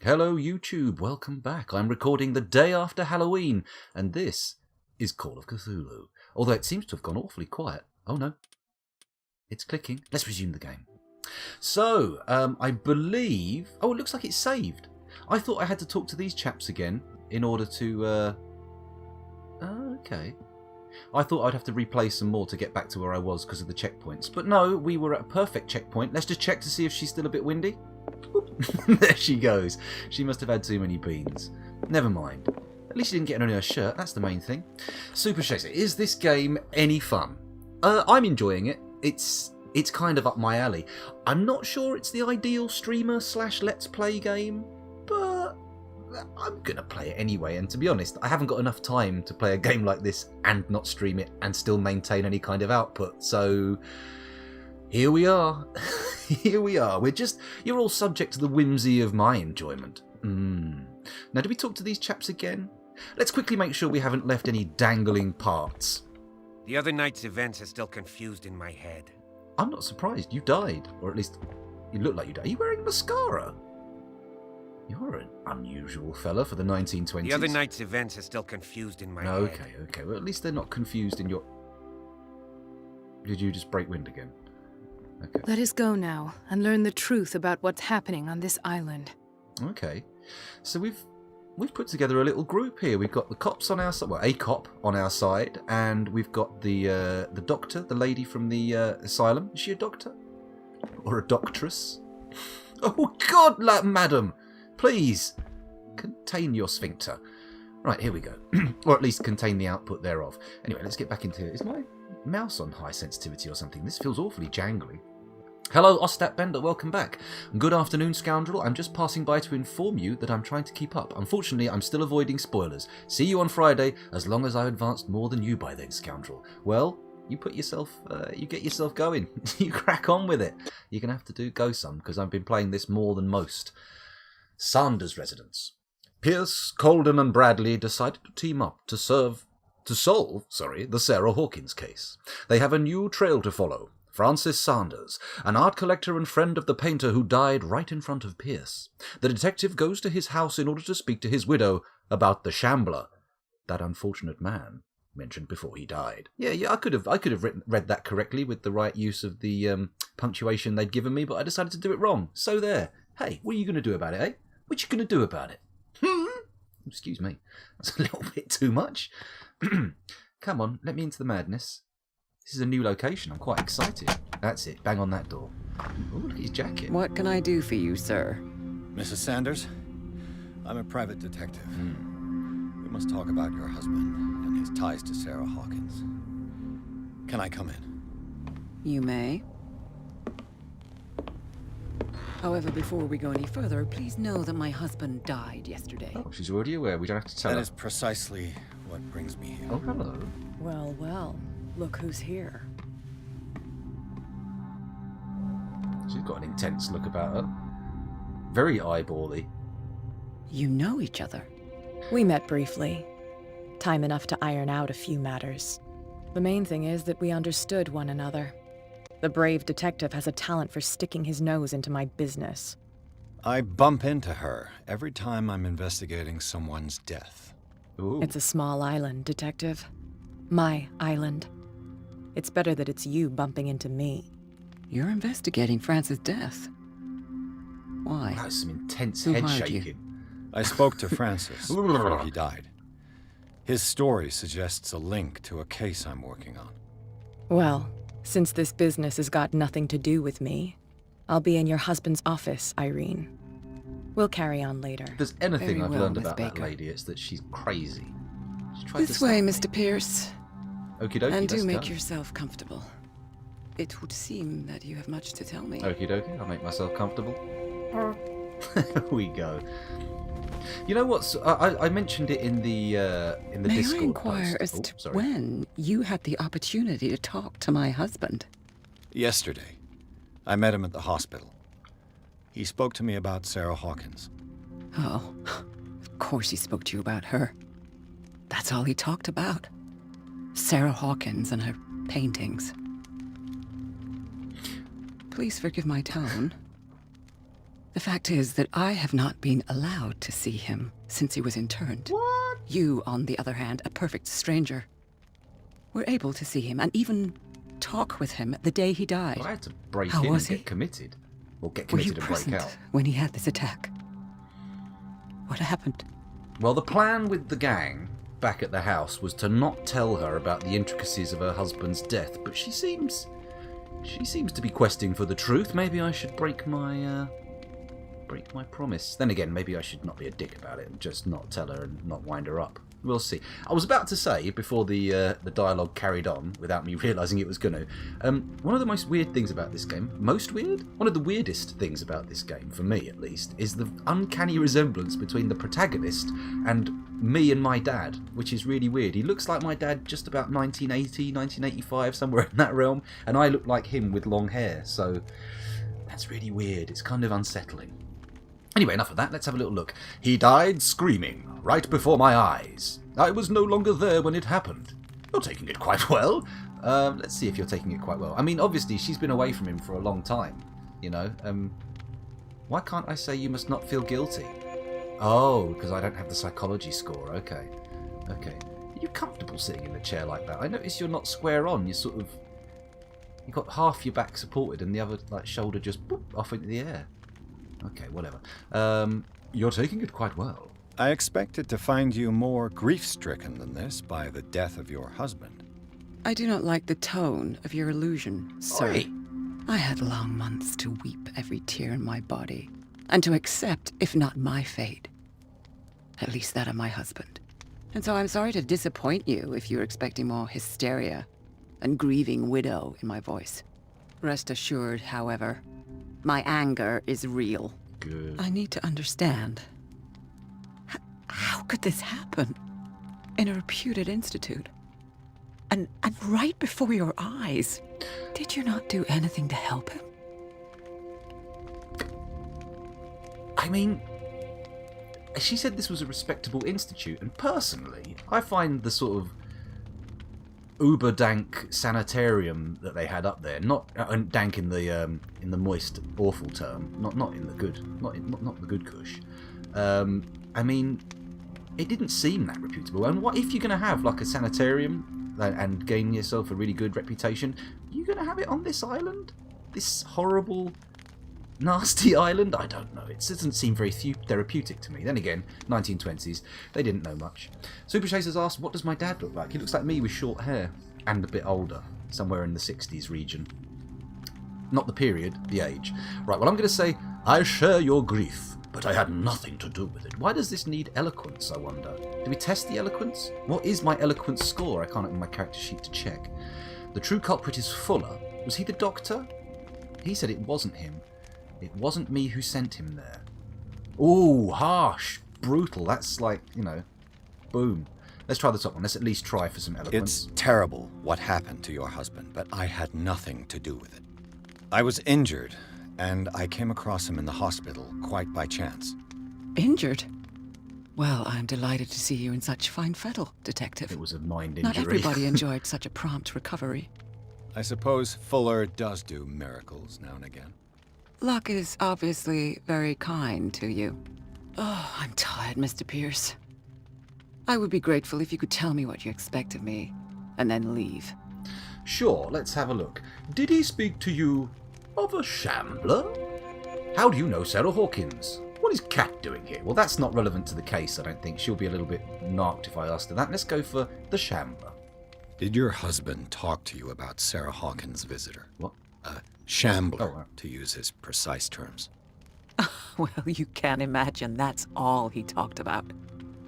Hello YouTube, welcome back. I'm recording the day after Halloween, and this is Call of Cthulhu. Although it seems to have gone awfully quiet. Oh no, it's clicking. Let's resume the game. So, I believe... Oh, it looks like it's saved. I thought I had to talk to these chaps again in order to... okay. I thought I'd have to replay some more to get back to where I was because of the checkpoints. But no, we were at a perfect checkpoint. Let's just check to see if she's still a bit windy. There she goes. She must have had too many beans. Never mind. At least she didn't get on her shirt. That's the main thing. Super Chaser, is this game any fun? I'm enjoying it. It's kind of up my alley. I'm not sure it's the ideal streamer / let's play game, but I'm going to play it anyway. And to be honest, I haven't got enough time to play a game like this and not stream it and still maintain any kind of output. So here we are. Here we are. You're all subject to the whimsy of my enjoyment. Now, do we talk to these chaps again? Let's quickly make sure we haven't left any dangling parts. The other night's events are still confused in my head. I'm not surprised. You died. Or at least, you look like you died. Are you wearing mascara? You're an unusual fella for the 1920s. The other night's events are still confused in my head. Okay. Well, at least they're not confused in your... Did you just break wind again? Okay. Let us go now and learn the truth about what's happening on this island. Okay. So we've put together a little group here. We've got the cops on our side, well, a cop on our side, and we've got the doctor, the lady from the asylum. Is she a doctor? Or a doctress? Oh God, madam! Please, contain your sphincter. Right, here we go. Or at least contain the output thereof. Anyway, let's get back into it. Is my mouse on high sensitivity or something? This feels awfully jangly. Hello, Ostat Bender, welcome back. Good afternoon, scoundrel. I'm just passing by to inform you that I'm trying to keep up. Unfortunately, I'm still avoiding spoilers. See you on Friday, as long as I advanced more than you by then, scoundrel. Well, you put yourself, you get yourself going. You crack on with it. You're going to have to go some, because I've been playing this more than most. Sanders residence. Pierce, Colden and Bradley decided to team up to solve the Sarah Hawkins case. They have a new trail to follow. Francis Sanders, an art collector and friend of the painter who died right in front of Pierce. The detective goes to his house in order to speak to his widow about the Shambler, that unfortunate man mentioned before he died. Yeah, I could have read that correctly with the right use of the punctuation they'd given me, but I decided to do it wrong. So there. Hey, what are you going to do about it, eh? What you going to do about it? Excuse me. That's a little bit too much. Come on, let me into the madness. This is a new location. I'm quite excited. That's it. Bang on that door. Oh, look at his jacket. What can I do for you, sir? Mrs. Sanders, I'm a private detective. We must talk about your husband and his ties to Sarah Hawkins. Can I come in? You may. However, before we go any further, please know that my husband died yesterday. Oh, she's already aware. We don't have to tell her. That is precisely what brings me here. Oh, hello. Well, look who's here. She's got an intense look about her. Very eyebally. You know each other? We met briefly. Time enough to iron out a few matters. The main thing is that we understood one another. The brave detective has a talent for sticking his nose into my business. I bump into her every time I'm investigating someone's death. Ooh. It's a small island, detective. My island. It's better that it's you bumping into me. You're investigating Francis' death. Why? That's some intense Who head hired you? shaking. I spoke to Francis before he died. His story suggests a link to a case I'm working on. Well, since this business has got nothing to do with me, I'll be in your husband's office, Irene. We'll carry on later. If there's anything Very I've well, learned Miss about that Baker. lady, it's that she's crazy. She tried to This way, stab me. Mr. Pierce. Okie dokie, And do let's make go. yourself comfortable. It would seem that you have much to tell me. Okie dokie, I'll make myself comfortable. There we go. You know what? I mentioned it in the May Discord I inquire post. as Oh, to sorry. when you had the opportunity to talk to my husband? Yesterday, I met him at the hospital. He spoke to me about Sarah Hawkins. Oh, of course he spoke to you about her. That's all he talked about. Sarah Hawkins and her paintings. Please forgive my tone. The fact is that I have not been allowed to see him since he was interned. What? You, on the other hand, a perfect stranger, were able to see him and even talk with him the day he died. Well, I had to break How in and was he? get committed. Or get Were you committed and break present out. when he had this attack? What happened? Well, the plan with the gang back at the house was to not tell her about the intricacies of her husband's death, but she seems to be questing for the truth. Maybe I should break my promise. Then again, maybe I should not be a dick about it and just not tell her and not wind her up. We'll see. I was about to say, before the dialogue carried on, without me realising it was going to, one of the most weird things about this game, one of the weirdest things about this game, for me at least, is the uncanny resemblance between the protagonist and me and my dad, which is really weird. He looks like my dad just about 1980, 1985, somewhere in that realm, and I look like him with long hair, so that's really weird. It's kind of unsettling. Anyway, enough of that, let's have a little look. He died screaming, right before my eyes. I was no longer there when it happened. You're taking it quite well. Let's see if you're taking it quite well. I mean, obviously, she's been away from him for a long time, you know. Why can't I say you must not feel guilty? Oh, because I don't have the psychology score. Okay. Are you comfortable sitting in the chair like that? I notice you're not square on. You've got half your back supported and the other shoulder just boop, off into the air. Okay, whatever. You're taking it quite well. I expected to find you more grief-stricken than this by the death of your husband. I do not like the tone of your allusion, sir. Oi. I had long months to weep every tear in my body, and to accept, if not my fate, at least that of my husband. And so I'm sorry to disappoint you if you're expecting more hysteria and grieving widow in my voice. Rest assured, however, my anger is real. Good. I need to understand. How could this happen? In a reputed institute? And right before your eyes? Did you not do anything to help him? I mean, she said this was a respectable institute, and personally, I find the sort of uber dank sanitarium that they had up there, not dank in the moist, awful term, not in the good, not the good kush. I mean, it didn't seem that reputable. And what if you're going to have like a sanitarium and gain yourself a really good reputation? You're going to have it on this island, this horrible, nasty island? I don't know. It doesn't seem very therapeutic to me. Then again, 1920s, they didn't know much. Super Chasers asked, what does my dad look like? He looks like me with short hair and a bit older, somewhere in the 60s region. Not the period, the age. Right, well, I'm going to say, I share your grief, but I had nothing to do with it. Why does this need eloquence, I wonder? Do we test the eloquence? What is my eloquence score? I can't open my character sheet to check. The true culprit is Fuller. Was he the doctor? He said it wasn't him. It wasn't me who sent him there. Ooh, harsh, brutal. That's like, boom. Let's try the top one. Let's at least try for some eloquence. It's terrible what happened to your husband, but I had nothing to do with it. I was injured, and I came across him in the hospital quite by chance. Injured? Well, I'm delighted to see you in such fine fettle, Detective. It was a mind injury. Not everybody enjoyed such a prompt recovery. I suppose Fuller does do miracles now and again. Luck is obviously very kind to you. Oh, I'm tired, Mr. Pierce. I would be grateful if you could tell me what you expect of me, and then leave. Sure, let's have a look. Did he speak to you of a shambler? How do you know Sarah Hawkins? What is Kat doing here? Well, that's not relevant to the case, I don't think. She'll be a little bit narked if I asked her that. Let's go for the shambler. Did your husband talk to you about Sarah Hawkins' visitor? What? Shambler, to use his precise terms. Well, you can imagine that's all he talked about.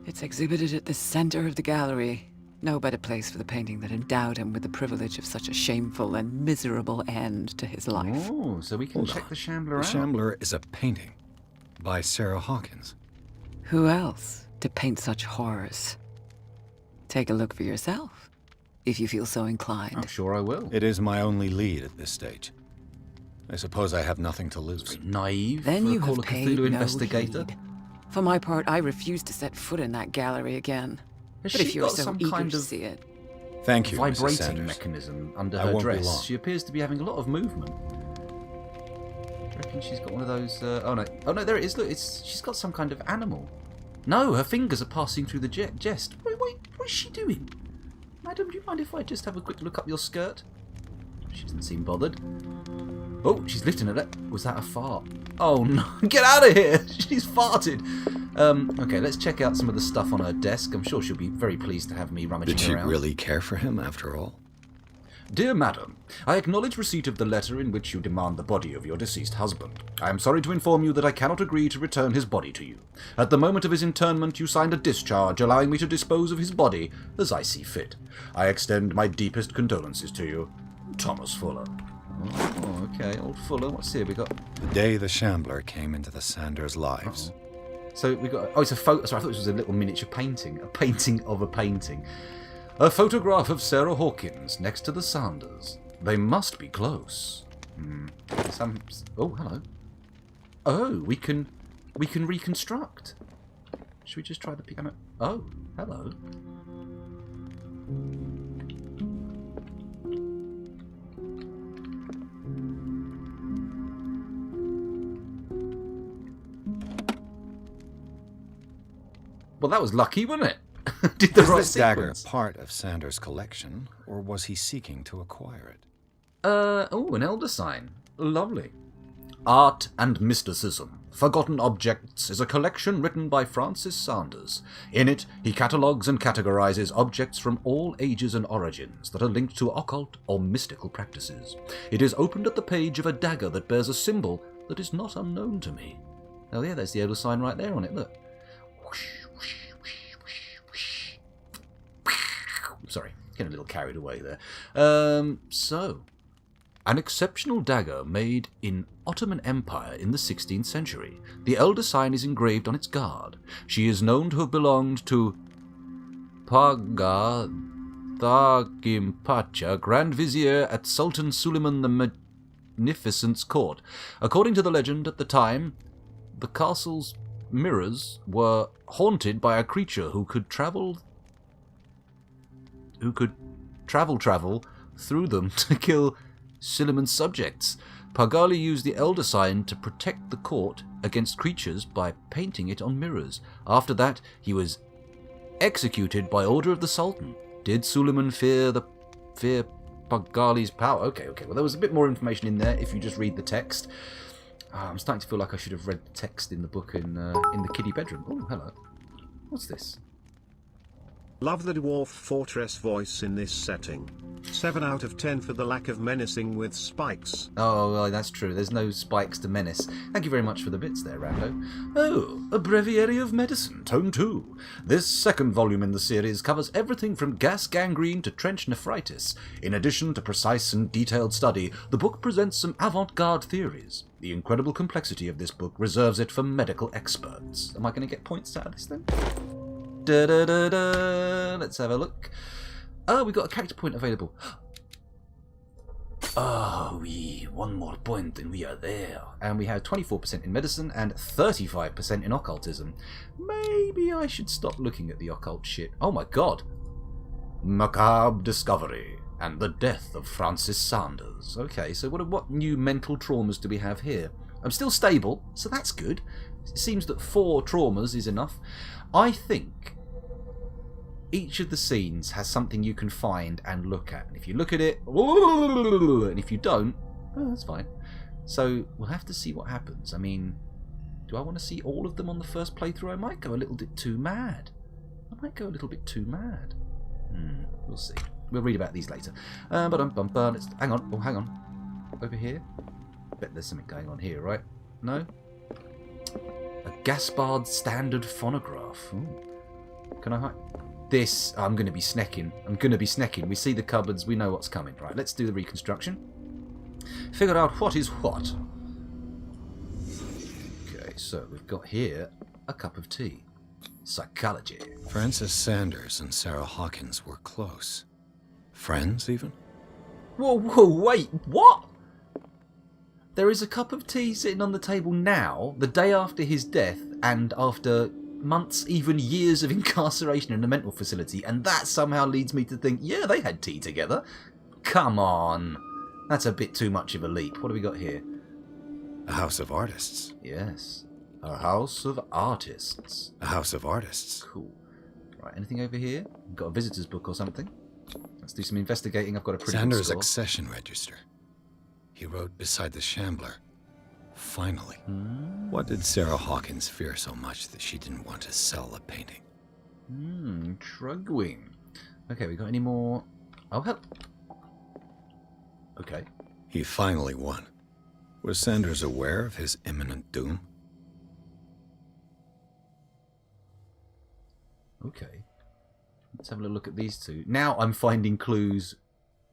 It's exhibited at the center of the gallery. No better place for the painting that endowed him with the privilege of such a shameful and miserable end to his life. Oh, so we can Hold check on. the shambler The out. Shambler is a painting by Sarah Hawkins. Who else to paint such horrors? Take a look for yourself, if you feel so inclined. I'm sure I will. It is my only lead at this stage. I suppose I have nothing to lose. Very naive Then for you a Call have of paid Cthulhu no investigator. heed. For my part, I refuse to set foot in that gallery again. Has But she if you're got so some eager kind to of see it, Thank you, Mrs. vibrating Sanders. mechanism under I her won't be dress? long. She appears to be having a lot of movement. you reckon she's got one of those... oh no, there it is. Look, she's got some kind of animal. No, her fingers are passing through the chest. Wait, what is she doing? Madam, do you mind if I just have a quick look up your skirt? She doesn't seem bothered. Oh, she's lifting her leg. Was that a fart? Oh no, get out of here! She's farted! Okay, let's check out some of the stuff on her desk. I'm sure she'll be very pleased to have me rummaging Did she around. really care for him after all? Dear Madam, I acknowledge receipt of the letter in which you demand the body of your deceased husband. I am sorry to inform you that I cannot agree to return his body to you. At the moment of his interment, you signed a discharge allowing me to dispose of his body as I see fit. I extend my deepest condolences to you, Thomas Fuller. Oh, okay, old Fuller. What's here? We got The day the Shambler came into the Sanders' lives. So we got. Oh, it's a photo. Sorry, I thought this was a little miniature painting. A painting of a painting. A photograph of Sarah Hawkins next to the Sanders. They must be close. Oh, hello. Oh, we can reconstruct. Should we just try the piano? Oh, hello. Well, that was lucky, wasn't it? Did the Was right this dagger sequence. part of Sanders' collection, or was he seeking to acquire it? Oh, an elder sign. Lovely. Art and Mysticism. Forgotten Objects is a collection written by Francis Sanders. In it, he catalogues and categorizes objects from all ages and origins that are linked to occult or mystical practices. It is opened at the page of a dagger that bears a symbol that is not unknown to me. Oh yeah, there's the elder sign right there on it, look. Whoosh. Sorry, getting a little carried away there. So, an exceptional dagger made in Ottoman Empire in the 16th century. The elder sign is engraved on its guard. She is known to have belonged to Paga Thagim Pacha, Grand Vizier at Sultan Suleiman the Magnificent's court. According to the legend, at the time, the castle's mirrors were haunted by a creature who could travel through them to kill Suleiman's subjects. Pagali used the elder sign to protect the court against creatures by painting it on mirrors. After that, he was executed by order of the Sultan. Did Suleiman fear Pagali's power? Okay. Well, there was a bit more information in there if you just read the text. I'm starting to feel like I should have read the text in the book in the kiddie bedroom. Oh, hello. What's this? Love the dwarf fortress voice in this setting. 7 out of 10 for the lack of menacing with spikes. Oh, well, that's true. There's no spikes to menace. Thank you very much for the bits there, Rando. Oh, A Breviary of Medicine, Tome 2. This second volume in the series covers everything from gas gangrene to trench nephritis. In addition to precise and detailed study, the book presents some avant-garde theories. The incredible complexity of this book reserves it for medical experts. Am I going to get points out of this then? Let's have a look. Oh, we got a character point available. Oh, one more point and we are there. And we have 24% in medicine and 35% in occultism. Maybe I should stop looking at the occult shit. Oh my god. Macabre Discovery and the Death of Francis Sanders. Okay, so what new mental traumas do we have here? I'm still stable, so that's good. It seems that 4 traumas is enough. I think each of the scenes has something you can find and look at. And if you look at it, and if you don't, oh, that's fine. So we'll have to see what happens. I mean, do I want to see all of them on the first playthrough? I might go a little bit too mad. We'll see. We'll read about these later. Let's, hang on. Oh, hang on. Over here. Bet there's something going on here, right? No? A Gaspard standard phonograph. Ooh. Can I hide? This, I'm going to be snecking. We see the cupboards, we know what's coming. Right, let's do the reconstruction. Figure out what is what. Okay, so we've got here a cup of tea. Psychology. Francis Sanders and Sarah Hawkins were close. Friends, even? Whoa, wait, what? There is a cup of tea sitting on the table now, the day after his death, and after months, even years of incarceration in a mental facility, and that somehow leads me to think, yeah, they had tea together. Come on. That's a bit too much of a leap. What have we got here? A house of artists. Yes. A house of artists. A house of artists. Cool. Right, anything over here? Got a visitor's book or something? Let's do some investigating. I've got a pretty good Xander's score. accession register. He wrote beside the Shambler. Finally. What did Sarah Hawkins fear so much that she didn't want to sell the painting? Intriguing. Okay, we got any more? Oh, hell. Okay. He finally won. Was Sanders aware of his imminent doom? Okay. Let's have a look at these two. Now I'm finding clues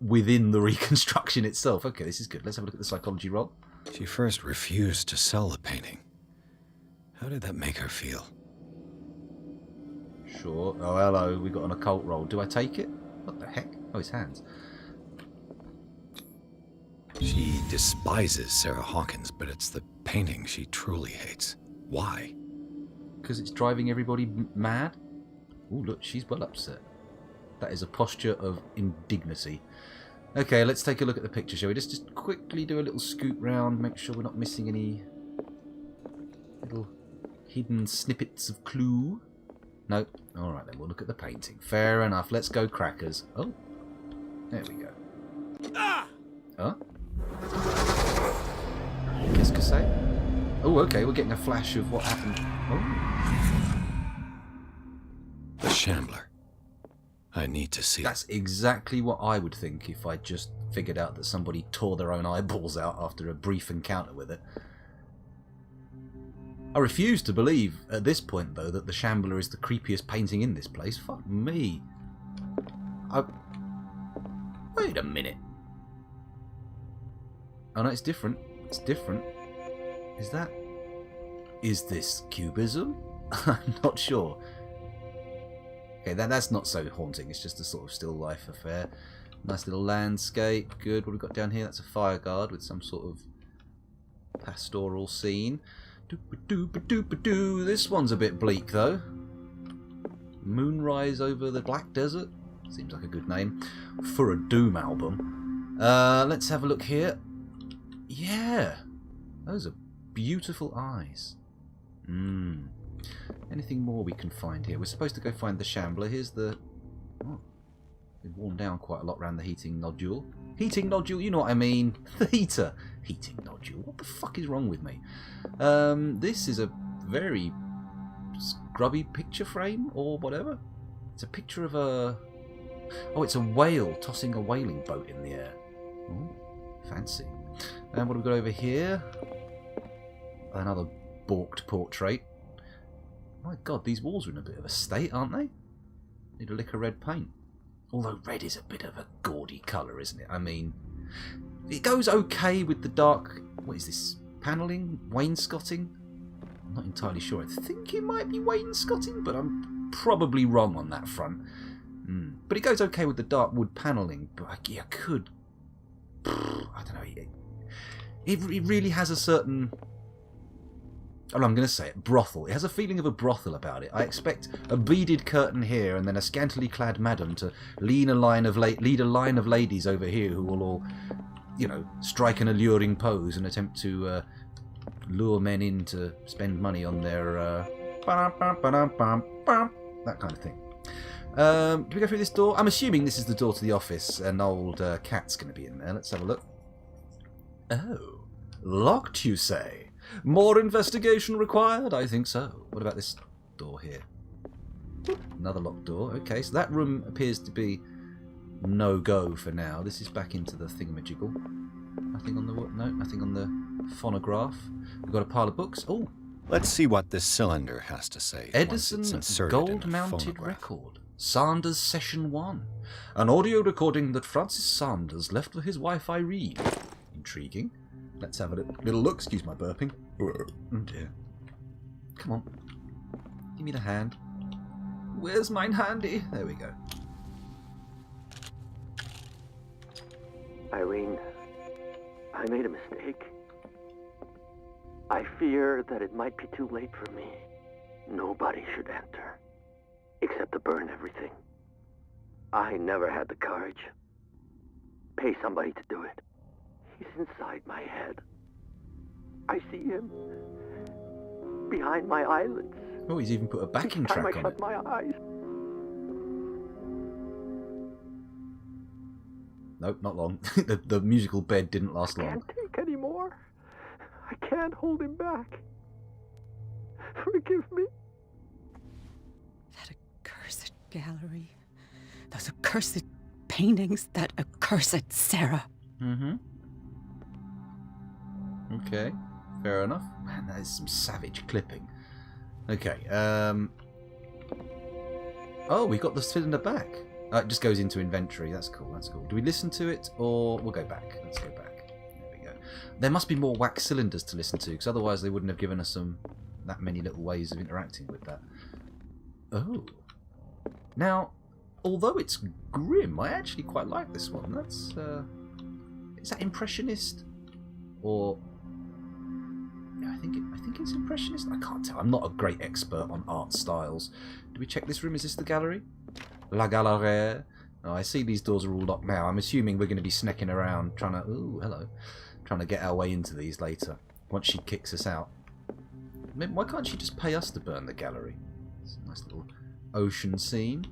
within the reconstruction itself. Okay, this is good. Let's have a look at the psychology roll. She first refused to sell the painting. How did that make her feel? Sure. Oh, hello. We got an occult roll. Do I take it? What the heck? Oh, his hands. She despises Sarah Hawkins, but it's the painting she truly hates. Why? Because it's driving everybody mad? Oh, look, she's well upset. That is a posture of indignity. Okay, let's take a look at the picture, shall we? Just quickly do a little scoot round, make sure we're not missing any little hidden snippets of clue. Nope. Alright then, we'll look at the painting. Fair enough. Let's go crackers. Oh. There we go. Huh? Qu'est-ce que c'est? Oh, okay, we're getting a flash of what happened. Oh. The Shambler. I need to see That's exactly what I would think if I just figured out that somebody tore their own eyeballs out after a brief encounter with it. I refuse to believe at this point, though, that the Shambler is the creepiest painting in this place. Fuck me. Wait a minute. Oh no, it's different. It's different. Is this cubism? I'm not sure. Okay, that's not so haunting. It's just a sort of still life affair. Nice little landscape. Good. What have we got down here? That's a fire guard with some sort of pastoral scene. Doop-a-doop-a-doop-a-doo. This one's a bit bleak, though. Moonrise over the Black Desert. Seems like a good name for a Doom album. Let's have a look here. Yeah. Those are beautiful eyes. Anything more we can find here? We're supposed to go find the Shambler. Here's the... Oh, been worn down quite a lot around the heating nodule. Heating nodule, you know what I mean. The heater. Heating nodule. What the fuck is wrong with me? This is a very scrubby picture frame or whatever. It's a picture of a... Oh, it's a whale tossing a whaling boat in the air. Oh, fancy. And what have we got over here? Another balked portrait. My god, these walls are in a bit of a state, aren't they? Need a lick of red paint. Although red is a bit of a gaudy colour, isn't it? I mean, it goes okay with the dark... What is this? Panelling? Wainscoting? I'm not entirely sure. I think it might be wainscoting, but I'm probably wrong on that front. But it goes okay with the dark wood panelling, but I could... I don't know. It really has a certain... Oh, I'm going to say it, brothel. It has a feeling of a brothel about it. I expect a beaded curtain here and then a scantily clad madam to lead a line of ladies over here who will all, you know, strike an alluring pose and attempt to lure men in to spend money on their that kind of thing. Do we go through this door? I'm assuming this is the door to the office. An old cat's going to be in there. Let's have a look. Oh, locked, you say? More investigation required? I think so. What about this door here? Another locked door. Okay, so that room appears to be no-go for now. This is back into the thingamajiggle. Nothing on the... No, nothing on the phonograph. We've got a pile of books. Oh! Let's see what this cylinder has to say. Edison gold-mounted record. Sanders Session 1. An audio recording that Francis Sanders left for his wife Irene. Intriguing. Let's have a little look. Excuse my burping. Oh dear. Come on. Give me the hand. Where's mine handy? There we go. Irene, I made a mistake. I fear that it might be too late for me. Nobody should enter, except to burn everything. I never had the courage. Pay somebody to do it. He's inside my head. I see him. Behind my eyelids. Oh, he's even put a backing Each time track I on shut it. my eyes. Nope, not long. the musical bed didn't last I long. can't take anymore. I can't hold him back. Forgive me. That accursed gallery. Those accursed paintings. That accursed Sarah. Mm-hmm. Okay, fair enough. Man, that is some savage clipping. Okay, oh, we got the cylinder back. It just goes into inventory. That's cool, that's cool. Do we listen to it, or we'll go back? Let's go back. There we go. There must be more wax cylinders to listen to, because otherwise they wouldn't have given us that many little ways of interacting with that. Oh. Now, although it's grim, I actually quite like this one. That's, is that Impressionist? Or... yeah, I think it's Impressionist. I can't tell. I'm not a great expert on art styles. Do we check this room? Is this the gallery? La Galerie. Oh, I see these doors are all locked now. I'm assuming we're going to be snecking around trying to... ooh, hello. Trying to get our way into these later, once she kicks us out. Why can't she just pay us to burn the gallery? It's a nice little ocean scene.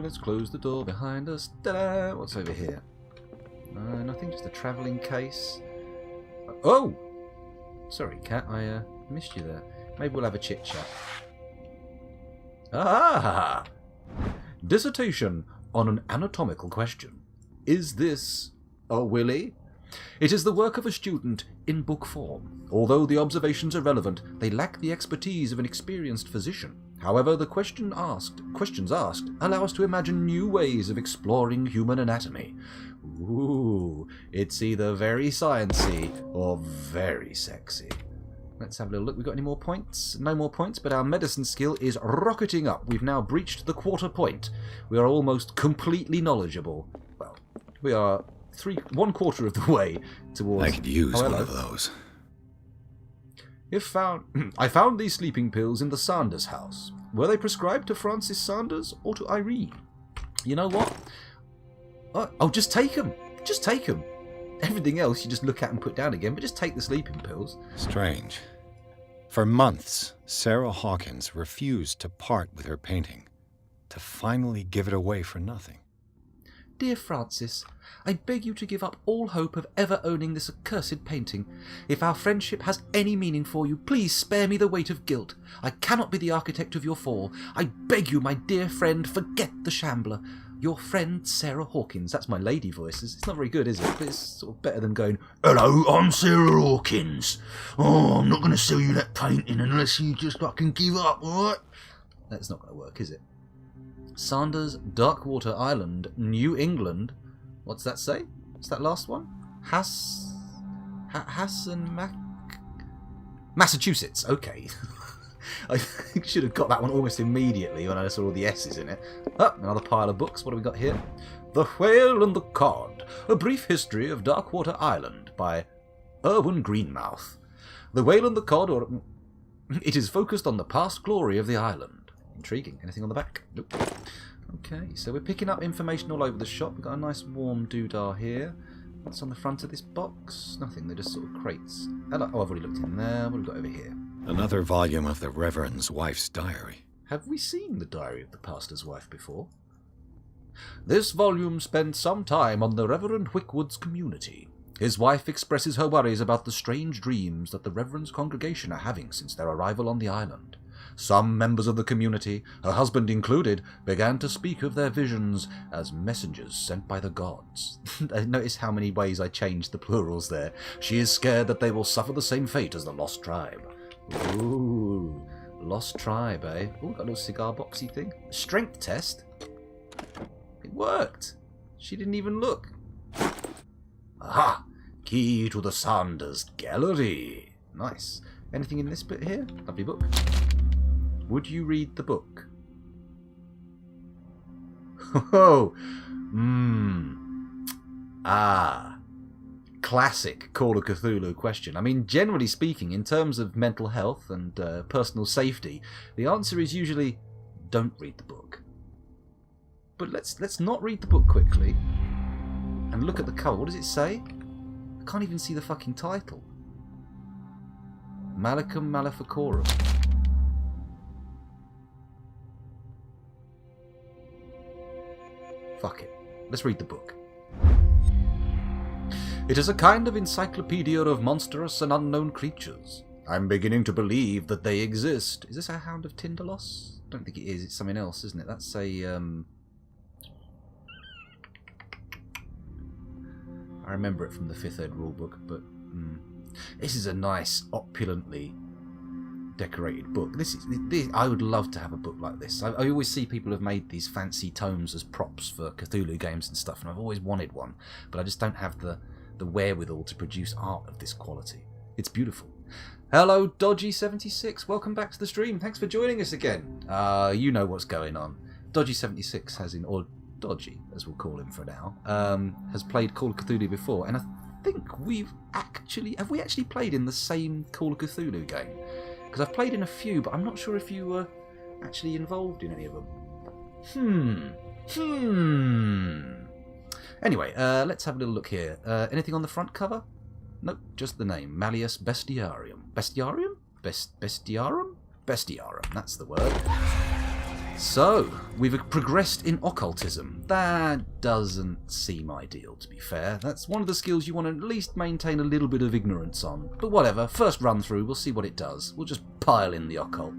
Let's close the door behind us. Ta-da! What's over here? Nothing, just a travelling case. Oh! Sorry, Cat, I missed you there. Maybe we'll have a chit-chat. Ah! Dissertation on an anatomical question. Is this a willy? It is the work of a student in book form. Although the observations are relevant, they lack the expertise of an experienced physician. However, the questions asked allow us to imagine new ways of exploring human anatomy. Ooh, it's either very sciencey or very sexy. Let's have a little look. We got any more points? No more points, but our medicine skill is rocketing up. We've now breached the quarter point. We are almost completely knowledgeable. Well, we are 1/4 of the way towards... I could use one of those. I found these sleeping pills in the Sanders house. Were they prescribed to Francis Sanders or to Irene? You know what? Oh, just take them. Just take them. Everything else you just look at and put down again, but just take the sleeping pills. Strange. For months, Sarah Hawkins refused to part with her painting, to finally give it away for nothing. Dear Francis, I beg you to give up all hope of ever owning this accursed painting. If our friendship has any meaning for you, please spare me the weight of guilt. I cannot be the architect of your fall. I beg you, my dear friend, forget the shambler. Your friend, Sarah Hawkins. That's my lady voice. It's not very good, is it? But it's sort of better than going, hello, I'm Sarah Hawkins. Oh, I'm not going to sell you that painting unless you just fucking give up, alright? That's not going to work, is it? Sanders, Darkwater Island, New England. What's that say? What's that last one? Massachusetts. Okay. I should have got that one almost immediately when I saw all the S's in it. Oh, another pile of books. What do we got here? The Whale and the Cod. A Brief History of Darkwater Island by Erwin Greenmouth. The Whale and the Cod, or... it is focused on the past glory of the island. Intriguing. Anything on the back? Nope. Okay, so we're picking up information all over the shop. We've got a nice warm doodah here. What's on the front of this box? Nothing, they're just sort of crates. Oh, I've already looked in there. What have we got over here? Another volume of the Reverend's wife's diary. Have we seen the diary of the pastor's wife before? This volume spent some time on the Reverend Wickwood's community. His wife expresses her worries about the strange dreams that the Reverend's congregation are having since their arrival on the island. Some members of the community, her husband included, began to speak of their visions as messengers sent by the gods. Notice how many ways I changed the plurals there. She is scared that they will suffer the same fate as the Lost Tribe. Ooh, Lost Tribe, eh? Ooh, got a little cigar boxy thing. Strength test? It worked. She didn't even look. Aha! Key to the Sanders Gallery. Nice. Anything in this bit here? Lovely book. Would you read the book? Oh! Classic Call of Cthulhu question. I mean, generally speaking, in terms of mental health and personal safety, the answer is usually don't read the book. But let's not read the book quickly and look at the cover. What does it say? I can't even see the fucking title. Malacum Maleficorum. Fuck it. Let's read the book. It is a kind of encyclopedia of monstrous and unknown creatures. I'm beginning to believe that they exist. Is this a Hound of Tindalos? I don't think it is. It's something else, isn't it? That's a, I remember it from the 5th ed rulebook, but this is a nice, opulently decorated book. This, I would love to have a book like this. I always see people have made these fancy tomes as props for Cthulhu games and stuff, and I've always wanted one, but I just don't have the wherewithal to produce art of this quality. It's beautiful. Hello, Dodgy76. Welcome back to the stream. Thanks for joining us again. You know what's going on. Dodgy76 has in, or Dodgy, as we'll call him for now, has played Call of Cthulhu before, and I think have we actually played in the same Call of Cthulhu game? Because I've played in a few, but I'm not sure if you were actually involved in any of them. Anyway, let's have a little look here. Anything on the front cover? Nope, just the name. Malleus Bestiarium. Bestiarium? Bestiarum? Bestiarum, that's the word. So, we've progressed in occultism. That doesn't seem ideal, to be fair. That's one of the skills you want to at least maintain a little bit of ignorance on. But whatever, first run through, we'll see what it does. We'll just pile in the occult.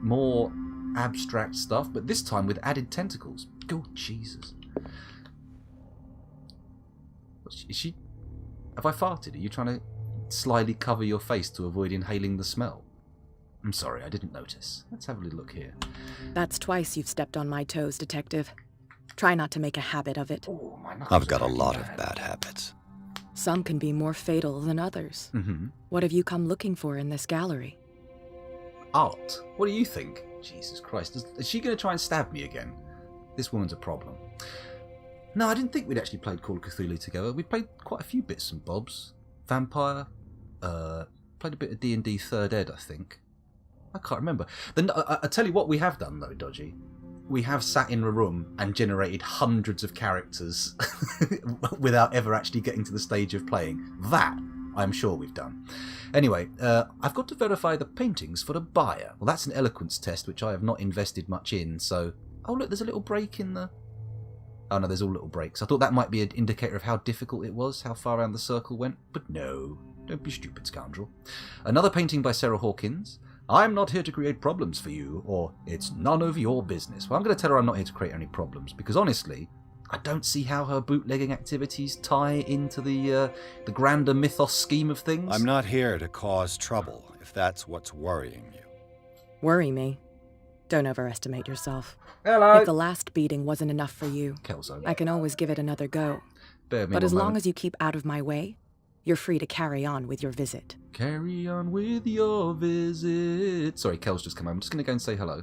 More abstract stuff, but this time with added tentacles. Oh, Jesus. Is she... Have I farted? Are you trying to slyly cover your face to avoid inhaling the smell? I'm sorry, I didn't notice. Let's have a little look here. That's twice you've stepped on my toes, Detective. Try not to make a habit of it. Oh, my knuckles I've got a are lot bad. of bad habits. Some can be more fatal than others. What have you come looking for in this gallery? Art. What do you think? Jesus Christ. Is she going to try and stab me again? This woman's a problem. No, I didn't think we'd actually played Call of Cthulhu together. We played quite a few bits and bobs. Vampire. Played a bit of D&D 3rd ed, I think. I can't remember. Then I tell you what we have done, though, Dodgy. We have sat in a room and generated hundreds of characters without ever actually getting to the stage of playing. That, I'm sure we've done. Anyway, I've got to verify the paintings for the buyer. Well, that's an eloquence test, which I have not invested much in, so... Oh, look, there's a little break in the... Oh, no, there's all little breaks. I thought that might be an indicator of how difficult it was, how far around the circle went, but no. Don't be stupid, scoundrel. Another painting by Sarah Hawkins. I'm not here to create problems for you, or it's none of your business. Well, I'm going to tell her I'm not here to create any problems, because honestly, I don't see how her bootlegging activities tie into the grander mythos scheme of things. I'm not here to cause trouble, if that's what's worrying you. Worry me? Don't overestimate yourself. Hello. If the last beating wasn't enough for you, Kelso. I can always give it another go. Bear with me But one as long moment. as you keep out of my way, you're free to carry on with your visit. Carry on with your visit. Sorry, Kel's just come home. I'm just going to go and say hello.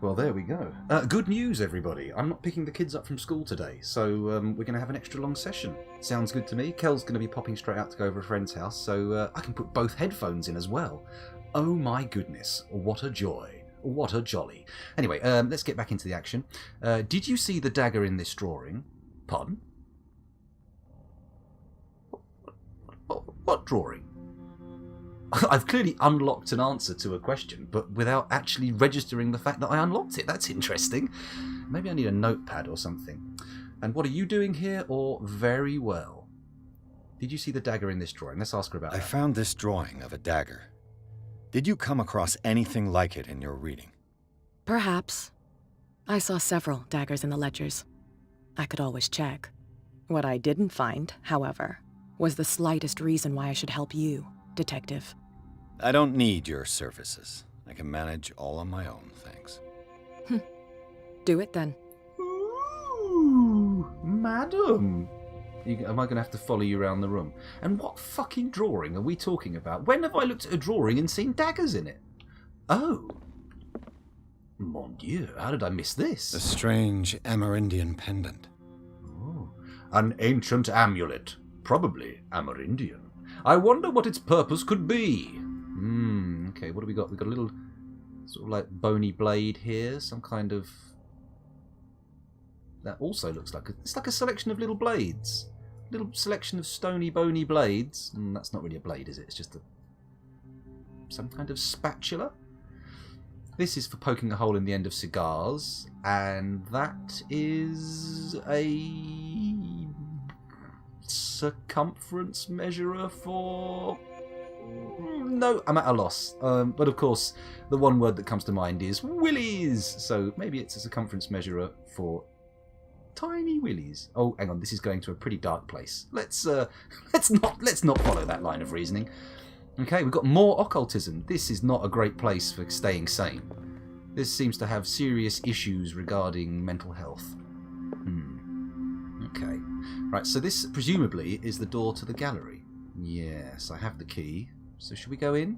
Well, there we go. Good news, everybody. I'm not picking the kids up from school today, so we're going to have an extra long session. Sounds good to me. Kel's going to be popping straight out to go over a friend's house, so I can put both headphones in as well. Oh my goodness, what a joy. What a jolly. Anyway, let's get back into the action. Did you see the dagger in this drawing? Pardon? What drawing? I've clearly unlocked an answer to a question, but without actually registering the fact that I unlocked it. That's interesting. Maybe I need a notepad or something. And what are you doing here? Or very well. Did you see the dagger in this drawing? Let's ask her about that. I found this drawing of a dagger. Did you come across anything like it in your reading? Perhaps. I saw several daggers in the ledgers. I could always check. What I didn't find, however, was the slightest reason why I should help you, Detective. I don't need your services. I can manage all on my own, thanks. Do it then. Ooh, madam. Am I going to have to follow you around the room? And what fucking drawing are we talking about? When have I looked at a drawing and seen daggers in it? Oh. Mon Dieu, how did I miss this? A strange Amerindian pendant. Oh, an ancient amulet. Probably Amerindian. I wonder what its purpose could be. Okay, what do we got? We've got a little sort of like bony blade here. Some kind of... That also looks like it's like a selection of little blades. Little selection of stony, bony blades. That's not really a blade, is it? It's just some kind of spatula. This is for poking a hole in the end of cigars, and that is a circumference measurer for... No, I'm at a loss. But of course, the one word that comes to mind is willies. So maybe it's a circumference measurer for tiny willies. Oh, hang on, this is going to a pretty dark place. Let's not follow that line of reasoning. Okay, we've got more occultism. This is not a great place for staying sane. This seems to have serious issues regarding mental health. Okay. Right, so this presumably is the door to the gallery. Yes, I have the key. So should we go in?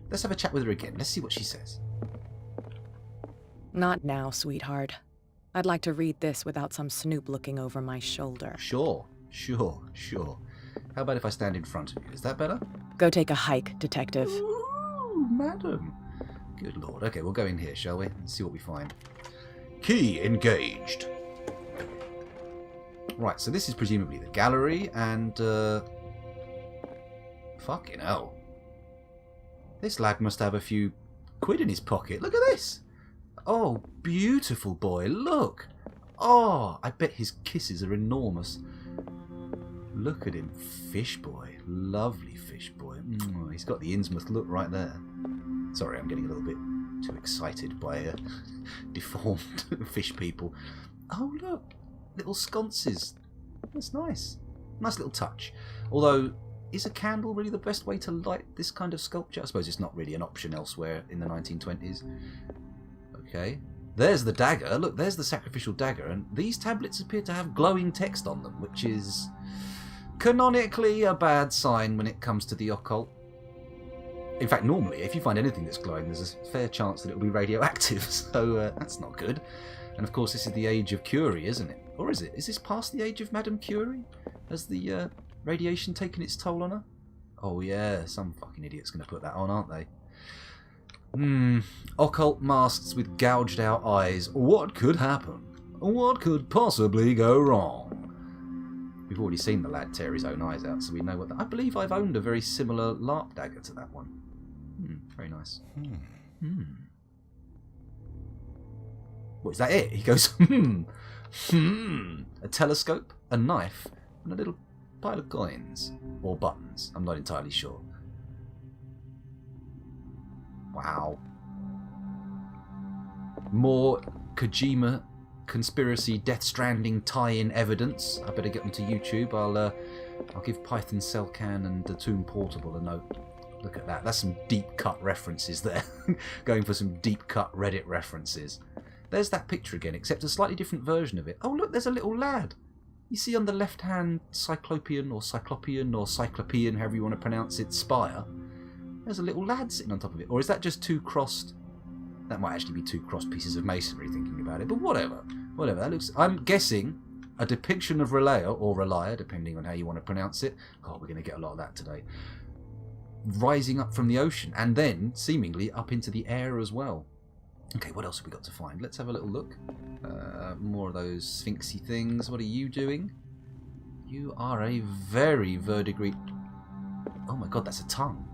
Let's have a chat with her again. Let's see what she says. Not now, sweetheart. I'd like to read this without some snoop looking over my shoulder. Sure. How about if I stand in front of you? Is that better? Go take a hike, Detective. Ooh, madam. Good lord. Okay, we'll go in here, shall we? And see what we find. Key engaged. Right, so this is presumably the gallery, and... Fucking hell. This lad must have a few quid in his pocket. Look at this. Oh, beautiful boy, look. Oh, I bet his kisses are enormous. Look at him, fish boy. Lovely fish boy. He's got the Innsmouth look right there. Sorry, I'm getting a little bit too excited by deformed fish people. Oh, look. Little sconces. That's nice. Nice little touch. Although, is a candle really the best way to light this kind of sculpture? I suppose it's not really an option elsewhere in the 1920s. Okay. There's the dagger. Look, there's the sacrificial dagger. And these tablets appear to have glowing text on them, which is canonically a bad sign when it comes to the occult. In fact, normally, if you find anything that's glowing, there's a fair chance that it'll be radioactive. So that's not good. And of course, this is the age of Curie, isn't it? Or is it? Is this past the age of Madame Curie? Has the radiation taken its toll on her? Oh yeah, some fucking idiot's going to put that on, aren't they? Occult masks with gouged out eyes. What could happen? What could possibly go wrong? We've already seen the lad tear his own eyes out, so we know what I believe I've owned a very similar LARP dagger to that one. Very nice. What, is that it? He goes, A telescope, a knife, and a little pile of coins. Or buttons. I'm not entirely sure. Wow. More Kojima conspiracy Death Stranding tie-in evidence. I better get them to YouTube. I'll give Python Cellcan and the Tomb Portable a note. Look at that. That's some deep cut references there. Going for some deep cut Reddit references. There's that picture again, except a slightly different version of it. Oh look, there's a little lad. You see on the left hand Cyclopean, however you want to pronounce it, spire. There's a little lad sitting on top of it. Or is that just two crossed... That might actually be two crossed pieces of masonry, thinking about it. But whatever. That looks... I'm guessing a depiction of Relaya, or Relaya, depending on how you want to pronounce it. Oh, we're going to get a lot of that today. rising up from the ocean and then seemingly up into the air as well. Okay, what else have we got to find? Let's have a little look. More of those sphinxy things. What are you doing? You are a very verdigris... Oh my god, that's a tongue.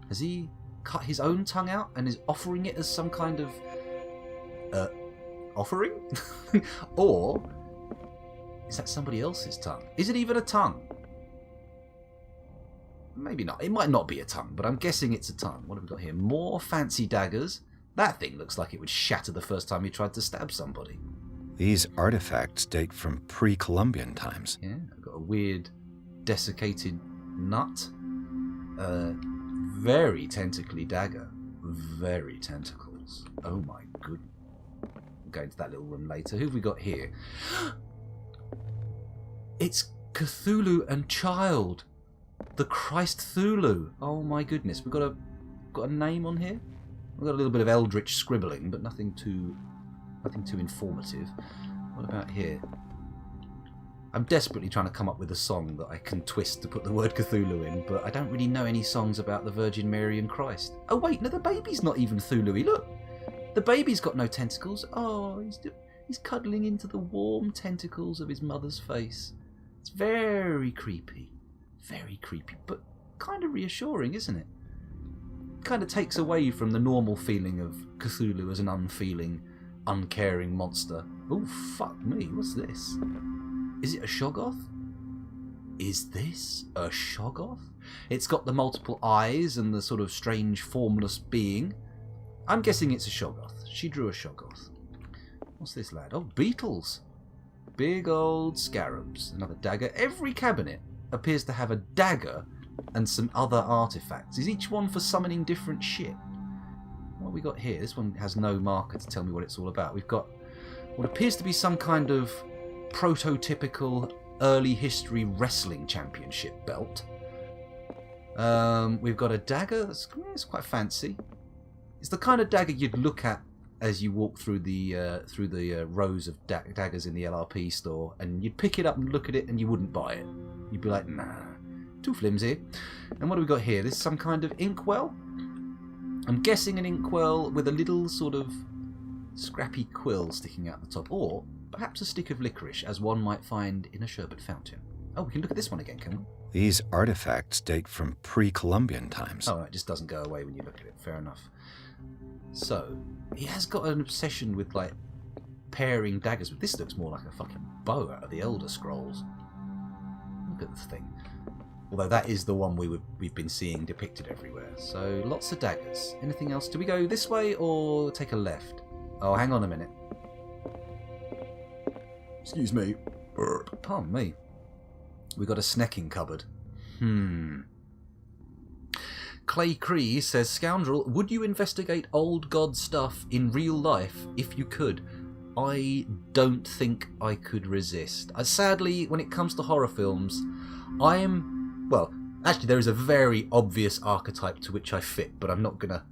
Has he cut his own tongue out and is offering it as some kind of... offering? Or is that somebody else's tongue? Is it even a tongue? Maybe not. It might not be a tongue, but I'm guessing it's a tongue. What have we got here? More fancy daggers. That thing looks like it would shatter the first time you tried to stab somebody. These artifacts date from pre-Columbian times. Yeah, I've got a weird desiccated nut. Very tentacly dagger. Very tentacles. Oh my goodness. We'll go into that little room later. Who have we got here? It's Cthulhu and Child. The Christ Cthulhu. Oh my goodness. We've got a name on here. We've got a little bit of eldritch scribbling, but nothing too informative. What about here? I'm desperately trying to come up with a song that I can twist to put the word Cthulhu in, but I don't really know any songs about the Virgin Mary and Christ. Oh wait, no, the baby's not even Cthulhu-y. Look, the baby's got no tentacles. Oh, he's cuddling into the warm tentacles of his mother's face. It's very creepy, but kind of reassuring, isn't it? Kind of takes away from the normal feeling of Cthulhu as an unfeeling, uncaring monster. Oh, fuck me, what's this? Is it a Shoggoth? Is this a Shoggoth? It's got the multiple eyes and the sort of strange formless being. I'm guessing it's a Shoggoth. She drew a Shoggoth. What's this, lad? Oh, beetles. Big old scarabs. Another dagger. Every cabinet appears to have a dagger and some other artifacts. Is each one for summoning different shit? What have we got here? This one has no marker to tell me what it's all about. We've got what appears to be some kind of prototypical early history wrestling championship belt. We've got a dagger it's quite fancy. It's the kind of dagger you'd look at as you walk through the rows of daggers in the LRP store, and you'd pick it up and look at it and you wouldn't buy it. You'd be like, nah, too flimsy. And what do we got here? This is some kind of inkwell. I'm guessing an inkwell with a little sort of scrappy quill sticking out the top, or perhaps a stick of licorice, as one might find in a sherbet fountain. Oh, we can look at this one again, can we? These artifacts date from pre-Columbian times. Oh, it just doesn't go away when you look at it. Fair enough. So, he has got an obsession with, like, pairing daggers. But this looks more like a fucking bow out of the Elder Scrolls. Look at this thing. Although that is the one we've been seeing depicted everywhere. So, lots of daggers. Anything else? Do we go this way or take a left? Oh, hang on a minute. Excuse me. Pardon me. We got a snacking cupboard. Clay Cree says, Scoundrel, would you investigate old god stuff in real life if you could? I don't think I could resist. Sadly, when it comes to horror films, well, actually there is a very obvious archetype to which I fit, but I'm not gonna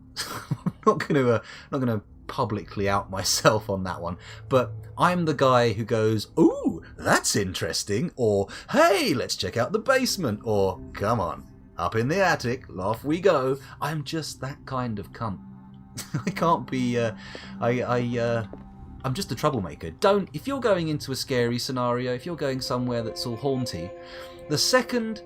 publicly out myself on that one. But I'm the guy who goes, ooh, that's interesting, or hey, let's check out the basement, or come on, up in the attic, off we go. I'm just that kind of cunt. I can't be. I'm just a troublemaker. If you're going into a scary scenario, if you're going somewhere that's all haunty, the second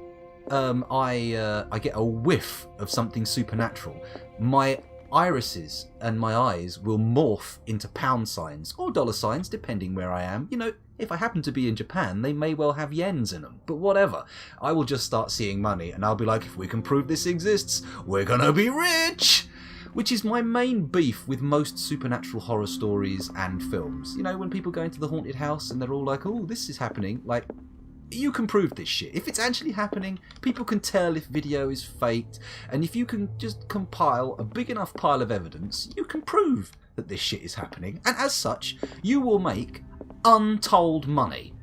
I get a whiff of something supernatural, my irises and my eyes will morph into pound signs or dollar signs, depending where I am. You know, if I happen to be in Japan, they may well have yens in them, but whatever. I will just start seeing money and I'll be like, if we can prove this exists, we're gonna be rich! Which is my main beef with most supernatural horror stories and films. You know, when people go into the haunted house and they're all like, oh, this is happening, like, you can prove this shit. If it's actually happening, people can tell if video is faked, and if you can just compile a big enough pile of evidence, you can prove that this shit is happening, and as such, you will make untold money.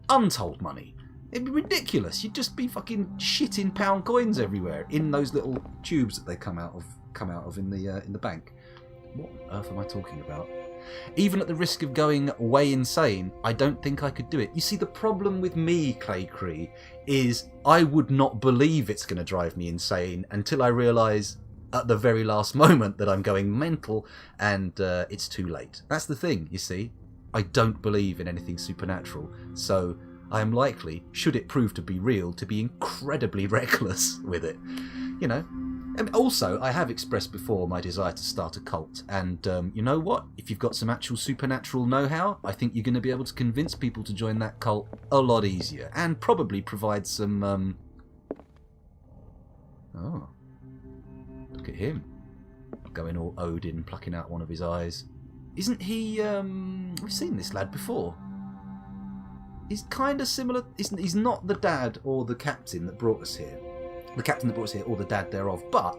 Untold money. It'd be ridiculous. You'd just be fucking shitting pound coins everywhere in those little tubes that they come out of in the bank. What on earth am I talking about? Even at the risk of going way insane, I don't think I could do it. You see, the problem with me, Clay Cree, is I would not believe it's going to drive me insane until I realise at the very last moment that I'm going mental and it's too late. That's the thing, you see. I don't believe in anything supernatural, so I am likely, should it prove to be real, to be incredibly reckless with it. You know? And also, I have expressed before my desire to start a cult, and you know what? If you've got some actual supernatural know-how, I think you're going to be able to convince people to join that cult a lot easier, and probably provide some... Oh. Look at him. Going all Odin, plucking out one of his eyes. Isn't he... We've seen this lad before. He's kind of similar... He's not the dad or the captain that brought us here. The captain that brought us here, or the dad thereof, but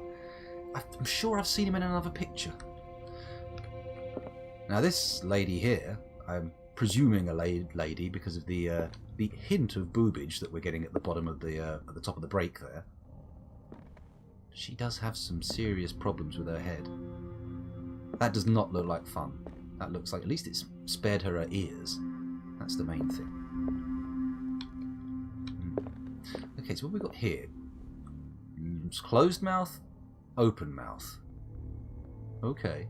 I'm sure I've seen him in another picture. Now this lady here, I'm presuming a lady because of the hint of boobage that we're getting at the bottom of at the top of the break there. She does have some serious problems with her head. That does not look like fun. That looks like at least it's spared her ears. That's the main thing. Okay, so what have we got here? Closed mouth, open mouth. Okay.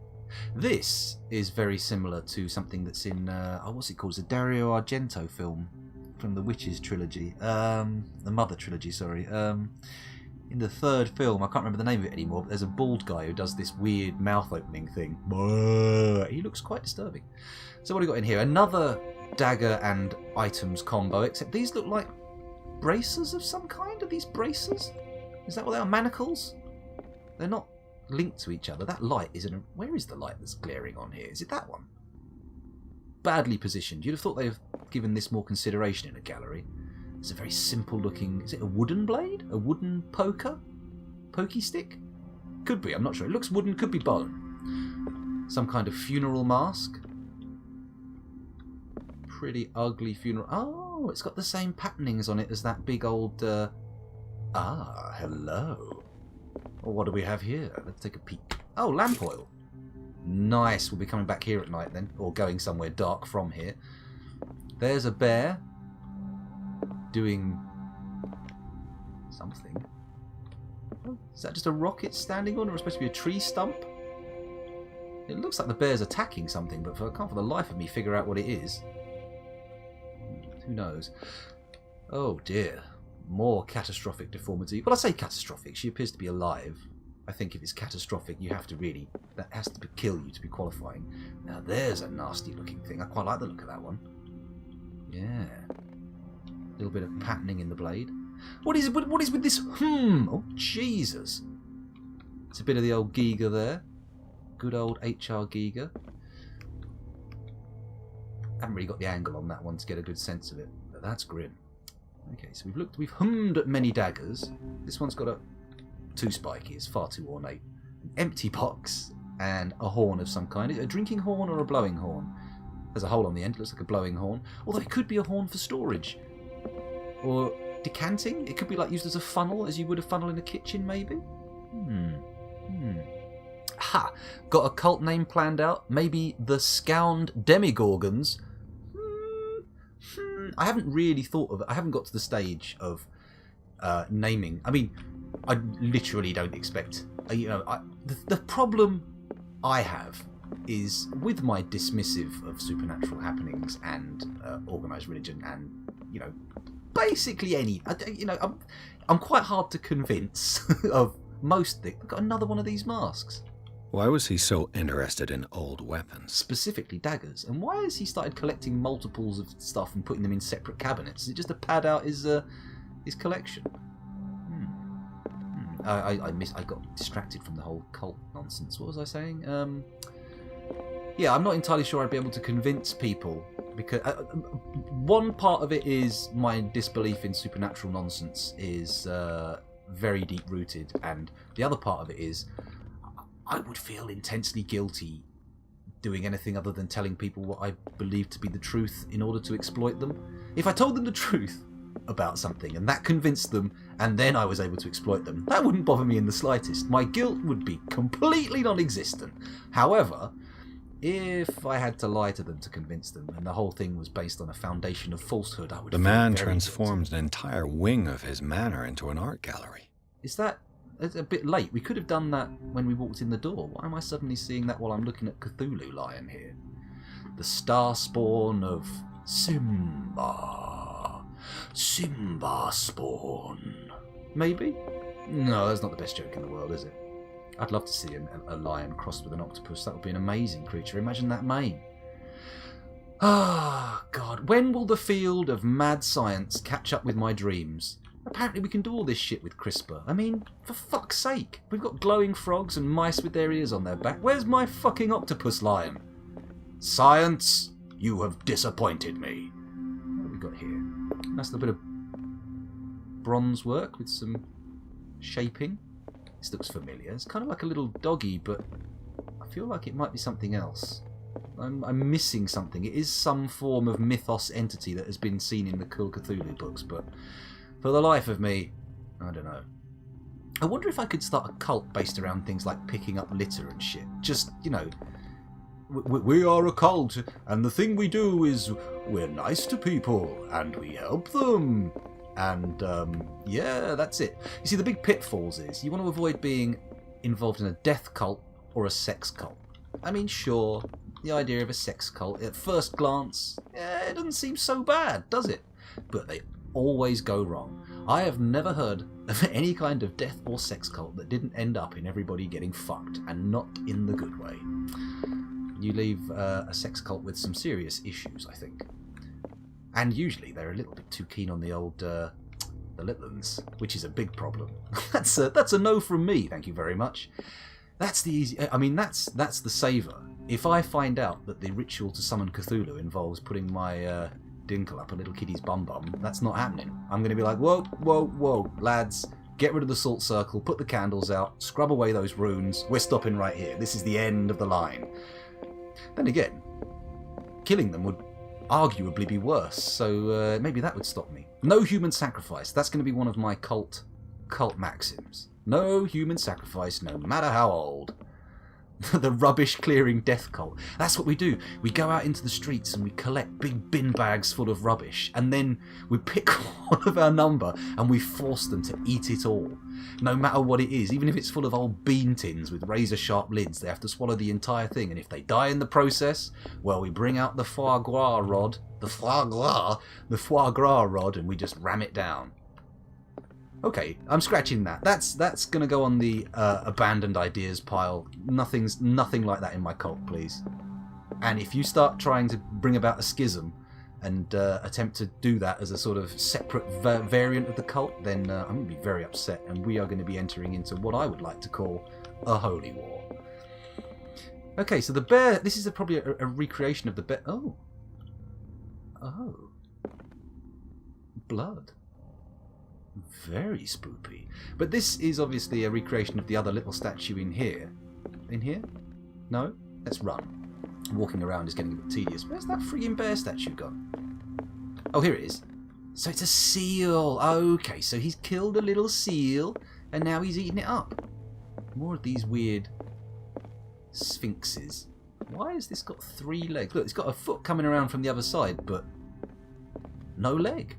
This is very similar to something that's in, what's it called? It's a Dario Argento film from the Witches trilogy. The Mother trilogy, sorry. In the third film, I can't remember the name of it anymore, but there's a bald guy who does this weird mouth opening thing. He looks quite disturbing. So what have we got in here? Another dagger and items combo, except these look like bracers of some kind. Are these bracers? Is that what they are? Manacles? They're not linked to each other. That light isn't... Where is the light that's glaring on here? Is it that one? Badly positioned. You'd have thought they'd have given this more consideration in a gallery. It's a very simple looking... Is it a wooden blade? A wooden poker? Pokey stick? Could be, I'm not sure. It looks wooden, could be bone. Some kind of funeral mask. Pretty ugly funeral... Oh, it's got the same patternings on it as that big old... Ah, hello. Well, what do we have here? Let's take a peek. Oh, lamp oil. Nice. We'll be coming back here at night then, or going somewhere dark from here. There's a bear doing something. Oh, is that just a rock it's standing on, or supposed to be a tree stump? It looks like the bear's attacking something, but I can't for the life of me figure out what it is. Who knows? Oh dear. More catastrophic deformity. Well, I say catastrophic. She appears to be alive. I think if it's catastrophic, you have to really... That has to kill you to be qualifying. Now, there's a nasty looking thing. I quite like the look of that one. Yeah. A little bit of patterning in the blade. What is with this? Oh, Jesus. It's a bit of the old Giga there. Good old HR Giga. Haven't really got the angle on that one to get a good sense of it. But that's grim. Okay, so we've hummed at many daggers. This one's got too spiky, it's far too ornate. An empty box and a horn of some kind. A drinking horn or a blowing horn? There's a hole on the end, looks like a blowing horn. Although it could be a horn for storage. Or decanting? It could be like used as a funnel, as you would a funnel in a kitchen, maybe? Ha! Got a cult name planned out? Maybe the Scound Demigorgons? I haven't really thought of it. I haven't got to the stage of naming. I mean, I literally don't expect... the problem I have is with my dismissive of supernatural happenings and organised religion and, basically any... I'm quite hard to convince of most things. I've got another one of these masks. Why was he so interested in old weapons? Specifically daggers. And why has he started collecting multiples of stuff and putting them in separate cabinets? Is it just to pad out his collection? I got distracted from the whole cult nonsense. What was I saying? Yeah, I'm not entirely sure I'd be able to convince people, because one part of it is my disbelief in supernatural nonsense is very deep rooted, and the other part of it is I would feel intensely guilty doing anything other than telling people what I believe to be the truth in order to exploit them. If I told them the truth about something and that convinced them and then I was able to exploit them, that wouldn't bother me in the slightest. My guilt would be completely non-existent. However, if I had to lie to them to convince them, and the whole thing was based on a foundation of falsehood, I would. The feel man very transformed guilty. an entire wing of his manor into an art gallery. Is that it's a bit late? We could have done that when we walked in the door. Why am I suddenly seeing that while I'm looking at Cthulhu Lion here? The star spawn of Simba. Simba spawn. Maybe? No, that's not the best joke in the world, is it? I'd love to see a lion crossed with an octopus. That would be an amazing creature. Imagine that mane. Ah, God. When will the field of mad science catch up with my dreams? Apparently we can do all this shit with CRISPR. I mean, for fuck's sake. We've got glowing frogs and mice with their ears on their back. Where's my fucking octopus lion? Science, you have disappointed me. What have we got here? Nice little bit of bronze work with some shaping. This looks familiar. It's kind of like a little doggy, but I feel like it might be something else. I'm missing something. It is some form of mythos entity that has been seen in the Cthulhu books, but for the life of me, I don't know. I wonder if I could start a cult based around things like picking up litter and shit. Just, you know, we are a cult, and the thing we do is we're nice to people, and we help them. And, yeah, that's it. You see, the big pitfalls is you want to avoid being involved in a death cult or a sex cult. I mean, sure, the idea of a sex cult, at first glance, it doesn't seem so bad, does it? But they always go wrong. I have never heard of any kind of death or sex cult that didn't end up in everybody getting fucked, and not in the good way. You leave a sex cult with some serious issues, I think. And usually they're a little bit too keen on the old, the little uns, which is a big problem. That's a no from me, thank you very much. That's the easy. I mean, that's the saver. If I find out that the ritual to summon Cthulhu involves putting my dinkle up a little kiddie's bum bum, that's not happening. I'm going to be like, whoa, whoa, whoa, lads, get rid of the salt circle, put the candles out, scrub away those runes. We're stopping right here. This is the end of the line. Then again, killing them would arguably be worse, so maybe that would stop me. No human sacrifice. That's going to be one of my cult maxims. No human sacrifice, no matter how old. The rubbish clearing death cult. That's what we do. We go out into the streets and we collect big bin bags full of rubbish, and then we pick one of our number and we force them to eat it all. No matter what it is, even if it's full of old bean tins with razor sharp lids, they have to swallow the entire thing, and if they die in the process, well, we bring out the foie gras rod, and we just ram it down. Okay, I'm scratching that. That's gonna go on the abandoned ideas pile. Nothing like that in my cult, please. And if you start trying to bring about a schism and attempt to do that as a sort of separate variant of the cult, then I'm going to be very upset, and we are going to be entering into what I would like to call a holy war. Okay, so the bear. This is probably a recreation of the bear. Oh, blood. Very spoopy. But this is obviously a recreation of the other little statue in here. In here? No? Let's run. Walking around is getting a bit tedious. Where's that frigging bear statue gone? Oh, here it is. So it's a seal. Okay, so he's killed a little seal, and now he's eating it up. More of these weird sphinxes. Why has this got 3 legs? Look, it's got a foot coming around from the other side, but no leg.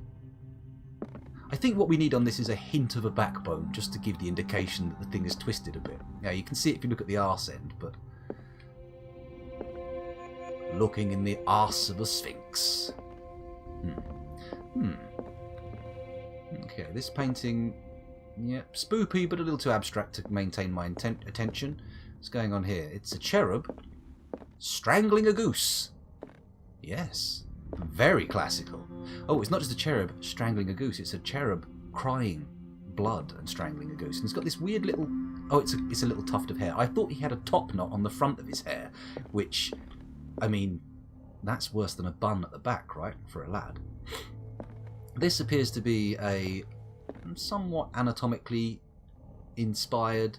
I think what we need on this is a hint of a backbone, just to give the indication that the thing is twisted a bit. Yeah, you can see it if you look at the arse end, but looking in the arse of a sphinx. Okay, this painting, yeah, spoopy, but a little too abstract to maintain my attention. What's going on here? It's a cherub strangling a goose. Yes, very classical. Oh, it's not just a cherub strangling a goose, it's a cherub crying blood and strangling a goose. And it's got this weird little... Oh, it's a little tuft of hair. I thought he had a top knot on the front of his hair, which, I mean, that's worse than a bun at the back, right, for a lad. This appears to be a somewhat anatomically inspired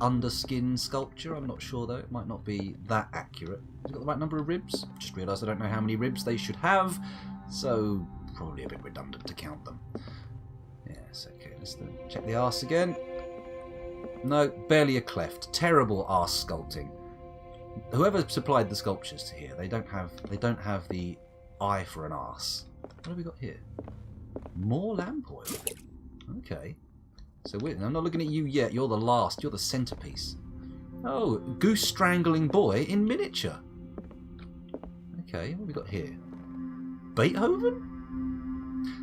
underskin sculpture. I'm not sure, though. It might not be that accurate. Has it got the right number of ribs? Just realised I don't know how many ribs they should have, so probably a bit redundant to count them. Yes, okay, let's check the arse again. No, barely a cleft. Terrible arse sculpting. whoever supplied the sculptures to here, they don't have the eye for an arse. What have we got here? More lamp oil. Okay. So I'm not looking at you yet. You're the last. You're the centerpiece. Oh, goose strangling boy in miniature. Okay, what have we got here? Beethoven?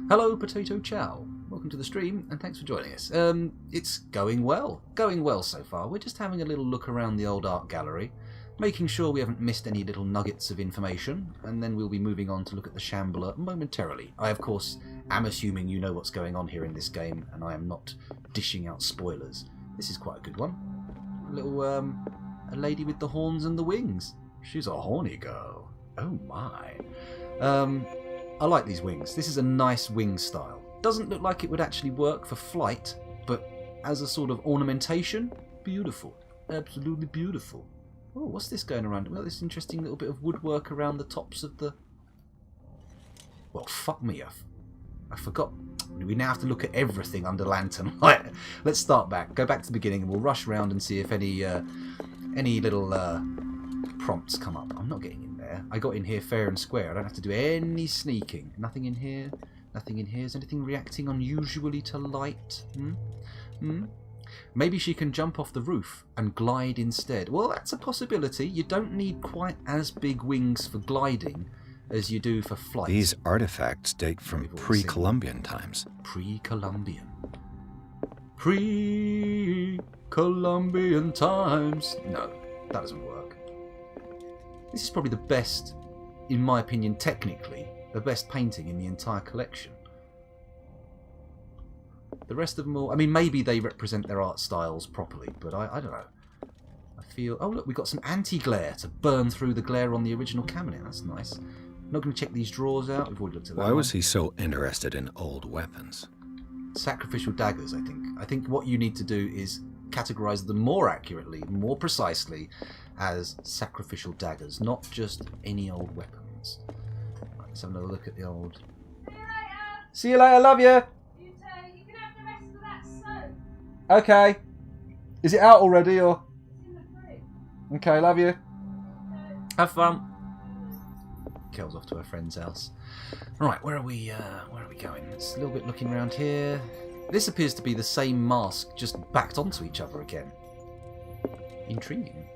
Hello, Potato Chow. Welcome to the stream, and thanks for joining us. It's going well. Going well so far. We're just having a little look around the old art gallery, making sure we haven't missed any little nuggets of information, and then we'll be moving on to look at the Shambler momentarily. I, of course, am assuming you know what's going on here in this game, and I am not dishing out spoilers. This is quite a good one. A little, a lady with the horns and the wings. She's a horny girl. Oh my. I like these wings. This is a nice wing style. Doesn't look like it would actually work for flight, but as a sort of ornamentation, beautiful. Absolutely beautiful. Oh, what's this going around? Well, this interesting little bit of woodwork around the tops of the... Well, fuck me, I forgot. We now have to look at everything under Lantern. Right, let's start back. Go back to the beginning and we'll rush around and see if any little prompts come up. I'm not getting in there. I got in here fair and square. I don't have to do any sneaking. Nothing in here. Nothing in here. Is anything reacting unusually to light? Maybe she can jump off the roof and glide instead. Well, that's a possibility. You don't need quite as big wings for gliding as you do for flight. These artifacts date from pre-Columbian times. Pre-Columbian. Pre-Columbian times. No, that doesn't work. This is probably the best, in my opinion, technically, the best painting in the entire collection. The rest of them all... I mean, maybe they represent their art styles properly, but I don't know. I feel... Oh, look, we've got some anti-glare to burn through the glare on the original cabinet. That's nice. I'm not going to check these drawers out. We've already looked at that. Why was he so interested in old weapons? Sacrificial daggers, I think. I think what you need to do is categorize them more accurately, more precisely, as sacrificial daggers, not just any old weapons. Right, let's have another look at the old... See you later, love you! You can have the rest of that soap. Okay. Is it out already, or...? It's in the fridge. Okay, love you. So, Have fun. Kel's off to her friend's house. Right, where are we going? It's a little bit looking around here. This appears to be the same mask, just backed onto each other again. Intriguing.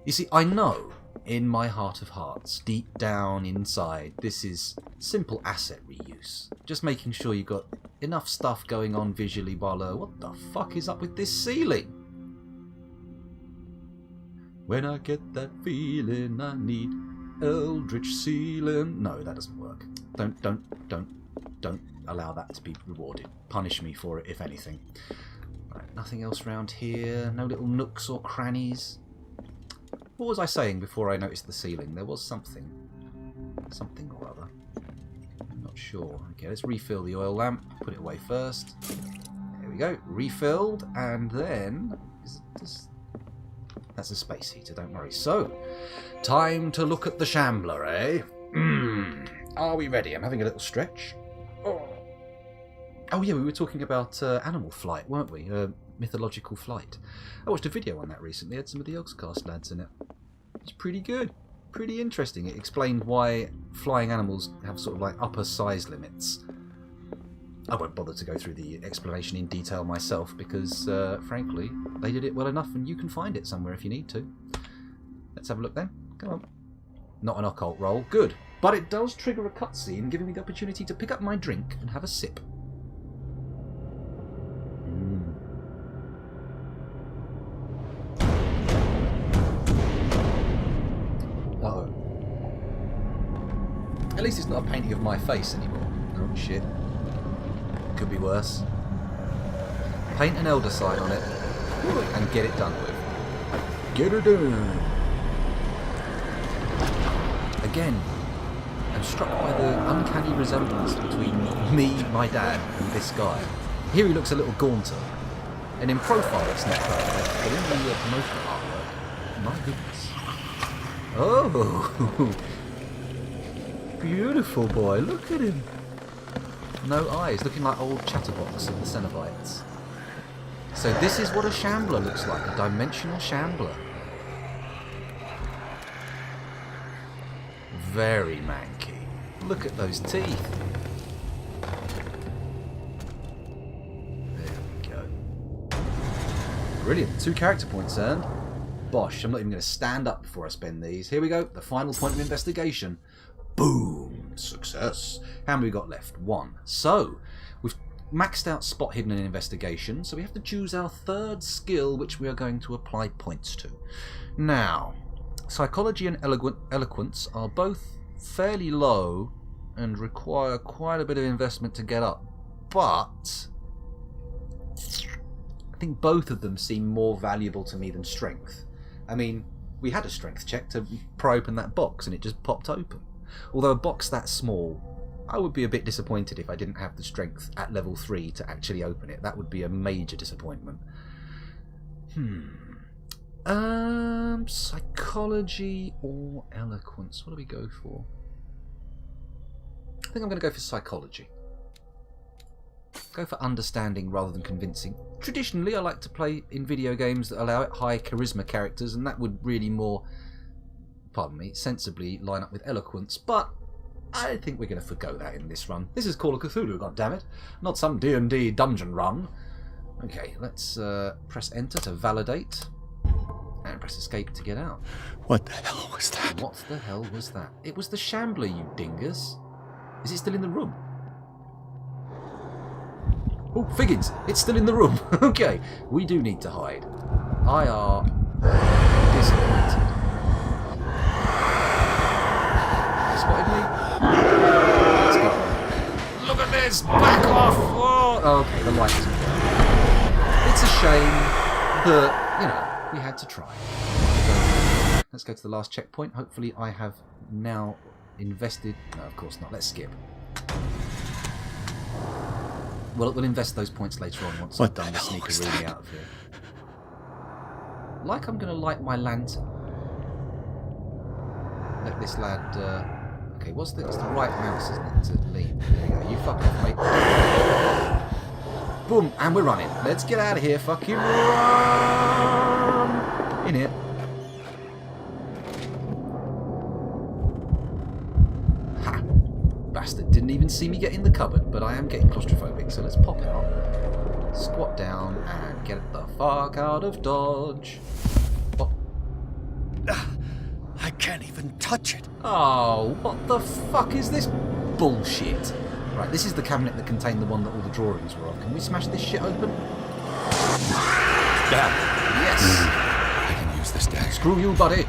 You see, I know, in my heart of hearts, deep down inside, this is simple asset reuse. Just making sure you've got enough stuff going on visually while, what the fuck is up with this ceiling? When I get that feeling I need eldritch ceiling. No, that doesn't work. Don't allow that to be rewarded. Punish me for it, if anything. Right, nothing else around here. No little nooks or crannies. What was I saying before I noticed the ceiling? There was something. Something or other. I'm not sure. Okay, let's refill the oil lamp. Put it away first. There we go. Refilled. And then... That's a space heater, don't worry. So, time to look at the Shambler, eh? Are we ready? I'm having a little stretch. Oh yeah, we were talking about animal flight, weren't we? Mythological flight. I watched a video on that recently. It had some of the Yogscast lads in it. It's pretty good. Pretty interesting. It explained why flying animals have sort of like upper size limits. I won't bother to go through the explanation in detail myself because, frankly, they did it well enough and you can find it somewhere if you need to. Let's have a look then. Come on. Not an occult roll. Good. But it does trigger a cutscene, giving me the opportunity to pick up my drink and have a sip. Uh-oh. At least it's not a painting of my face anymore. Oh, shit. Could be worse. Paint an elder sign on it and get it done with. Get her done. Again, I'm struck by the uncanny resemblance between me, my dad, and this guy. Here he looks a little gaunter. And in profile it's not perfect, but in the promotional artwork, my goodness. Oh! Beautiful boy, look at him. No eyes, looking like old Chatterbox of the Cenobites. So this is what a Shambler looks like, a dimensional Shambler. very manky. Look at those teeth. There we go. Brilliant. 2 character points earned. Bosh, I'm not even going to stand up before I spend these. Here we go. The final point of investigation. Boom. Success. How many we got left? 1. So, we've maxed out spot hidden and investigation, so we have to choose our 3rd skill, which we are going to apply points to. Now, psychology and eloquence are both fairly low and require quite a bit of investment to get up, but I think both of them seem more valuable to me than strength. I mean, we had a strength check to pry open that box and it just popped open. Although a box that small, I would be a bit disappointed if I didn't have the strength at level 3 to actually open it. That would be a major disappointment. Psychology or eloquence? What do we go for? I think I'm going to go for psychology. Go for understanding rather than convincing. Traditionally, I like to play in video games that allow it high charisma characters, and that would really more, pardon me, sensibly line up with eloquence, but I think we're going to forgo that in this run. This is Call of Cthulhu, goddammit, not some D&D dungeon run. Okay, let's press enter to validate, and press escape to get out. What the hell was that? What the hell was that? It was the Shambler, you dingus. Is it still in the room? Oh, Figgins, it's still in the room. Okay, we do need to hide. I are disappointed. Spotted me? Let's go. Look at this! Back off! Oh, okay, the light isn't working. It's a shame, but, you know, we had to try. Let's go to the last checkpoint. Hopefully I have now invested... No, of course not. Let's skip. Well, we'll invest those points later on once I've done the sneakeroonie out of here. Like I'm going to light my lantern. Let this lad... Okay, it's the right mouse, isn't it, to lean? There you go. You fuck off, mate. Boom, and we're running. Let's get out of here. Fucking run! In it. Ha! Bastard didn't even see me get in the cupboard, but I am getting claustrophobic, so let's pop out, squat down, and get the fuck out of Dodge. Oh. I can't even touch it. Oh, what the fuck is this bullshit? Right, this is the cabinet that contained the one that all the drawings were on. Can we smash this shit open? Yeah. Yes! I can use this dagger. Screw you, buddy!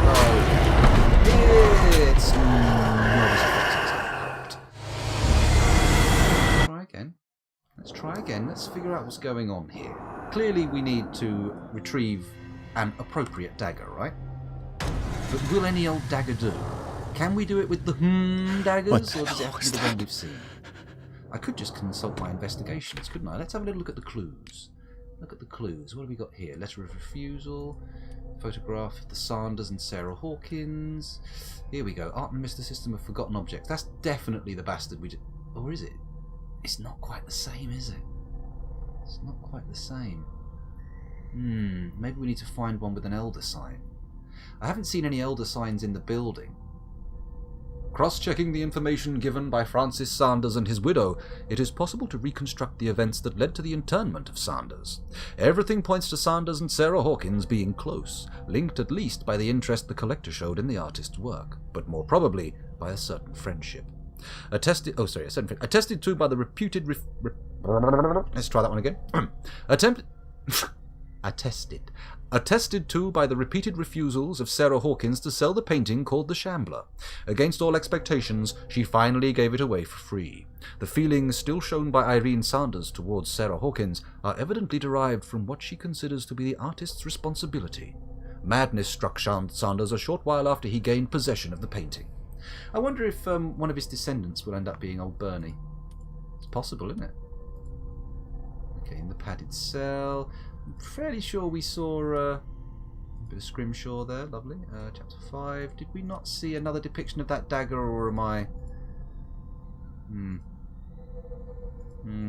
Oh. It's not as effective as I hoped. Try again. Let's try again. Let's figure out what's going on here. Clearly we need to retrieve an appropriate dagger, right? But will any old dagger do? Can we do it with the daggers, or does it have to be the one we've seen? I could just consult my investigations, couldn't I? Let's have a little look at the clues. Look at the clues. What have we got here? Letter of refusal, photograph of the Sanders and Sarah Hawkins. Here we go. Art and mysticism of forgotten objects. That's definitely the bastard we did. Or is it? It's not quite the same, is it? It's not quite the same. Maybe we need to find one with an elder sign. I haven't seen any elder signs in the building. Cross-checking the information given by Francis Sanders and his widow, it is possible to reconstruct the events that led to the internment of Sanders. Everything points to Sanders and Sarah Hawkins being close, linked at least by the interest the collector showed in the artist's work, but more probably by a certain friendship. Attested to by the reputed... Let's try that one again. Attested to by the repeated refusals of Sarah Hawkins to sell the painting called The Shambler. Against all expectations, she finally gave it away for free. The feelings still shown by Irene Sanders towards Sarah Hawkins are evidently derived from what she considers to be the artist's responsibility. Madness struck Sanders a short while after he gained possession of the painting. I wonder if one of his descendants will end up being old Bernie. It's possible, isn't it? Okay, in the padded cell... I'm fairly sure we saw a bit of Scrimshaw there, lovely. Chapter 5. Did we not see another depiction of that dagger, or am I...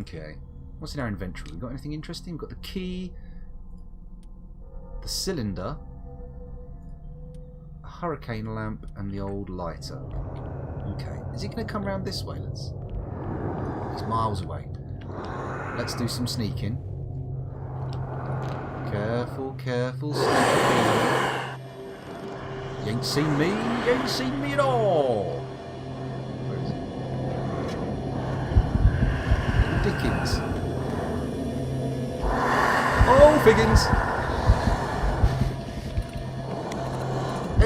Okay. What's in our inventory? We've got anything interesting? We've got the key, the cylinder, a hurricane lamp and the old lighter. Okay. Is he going to come round this way? He's miles away. Let's do some sneaking. Careful, careful, sneaking. You ain't seen me. You ain't seen me at all. Where is he? Dickens. Oh, Figgins.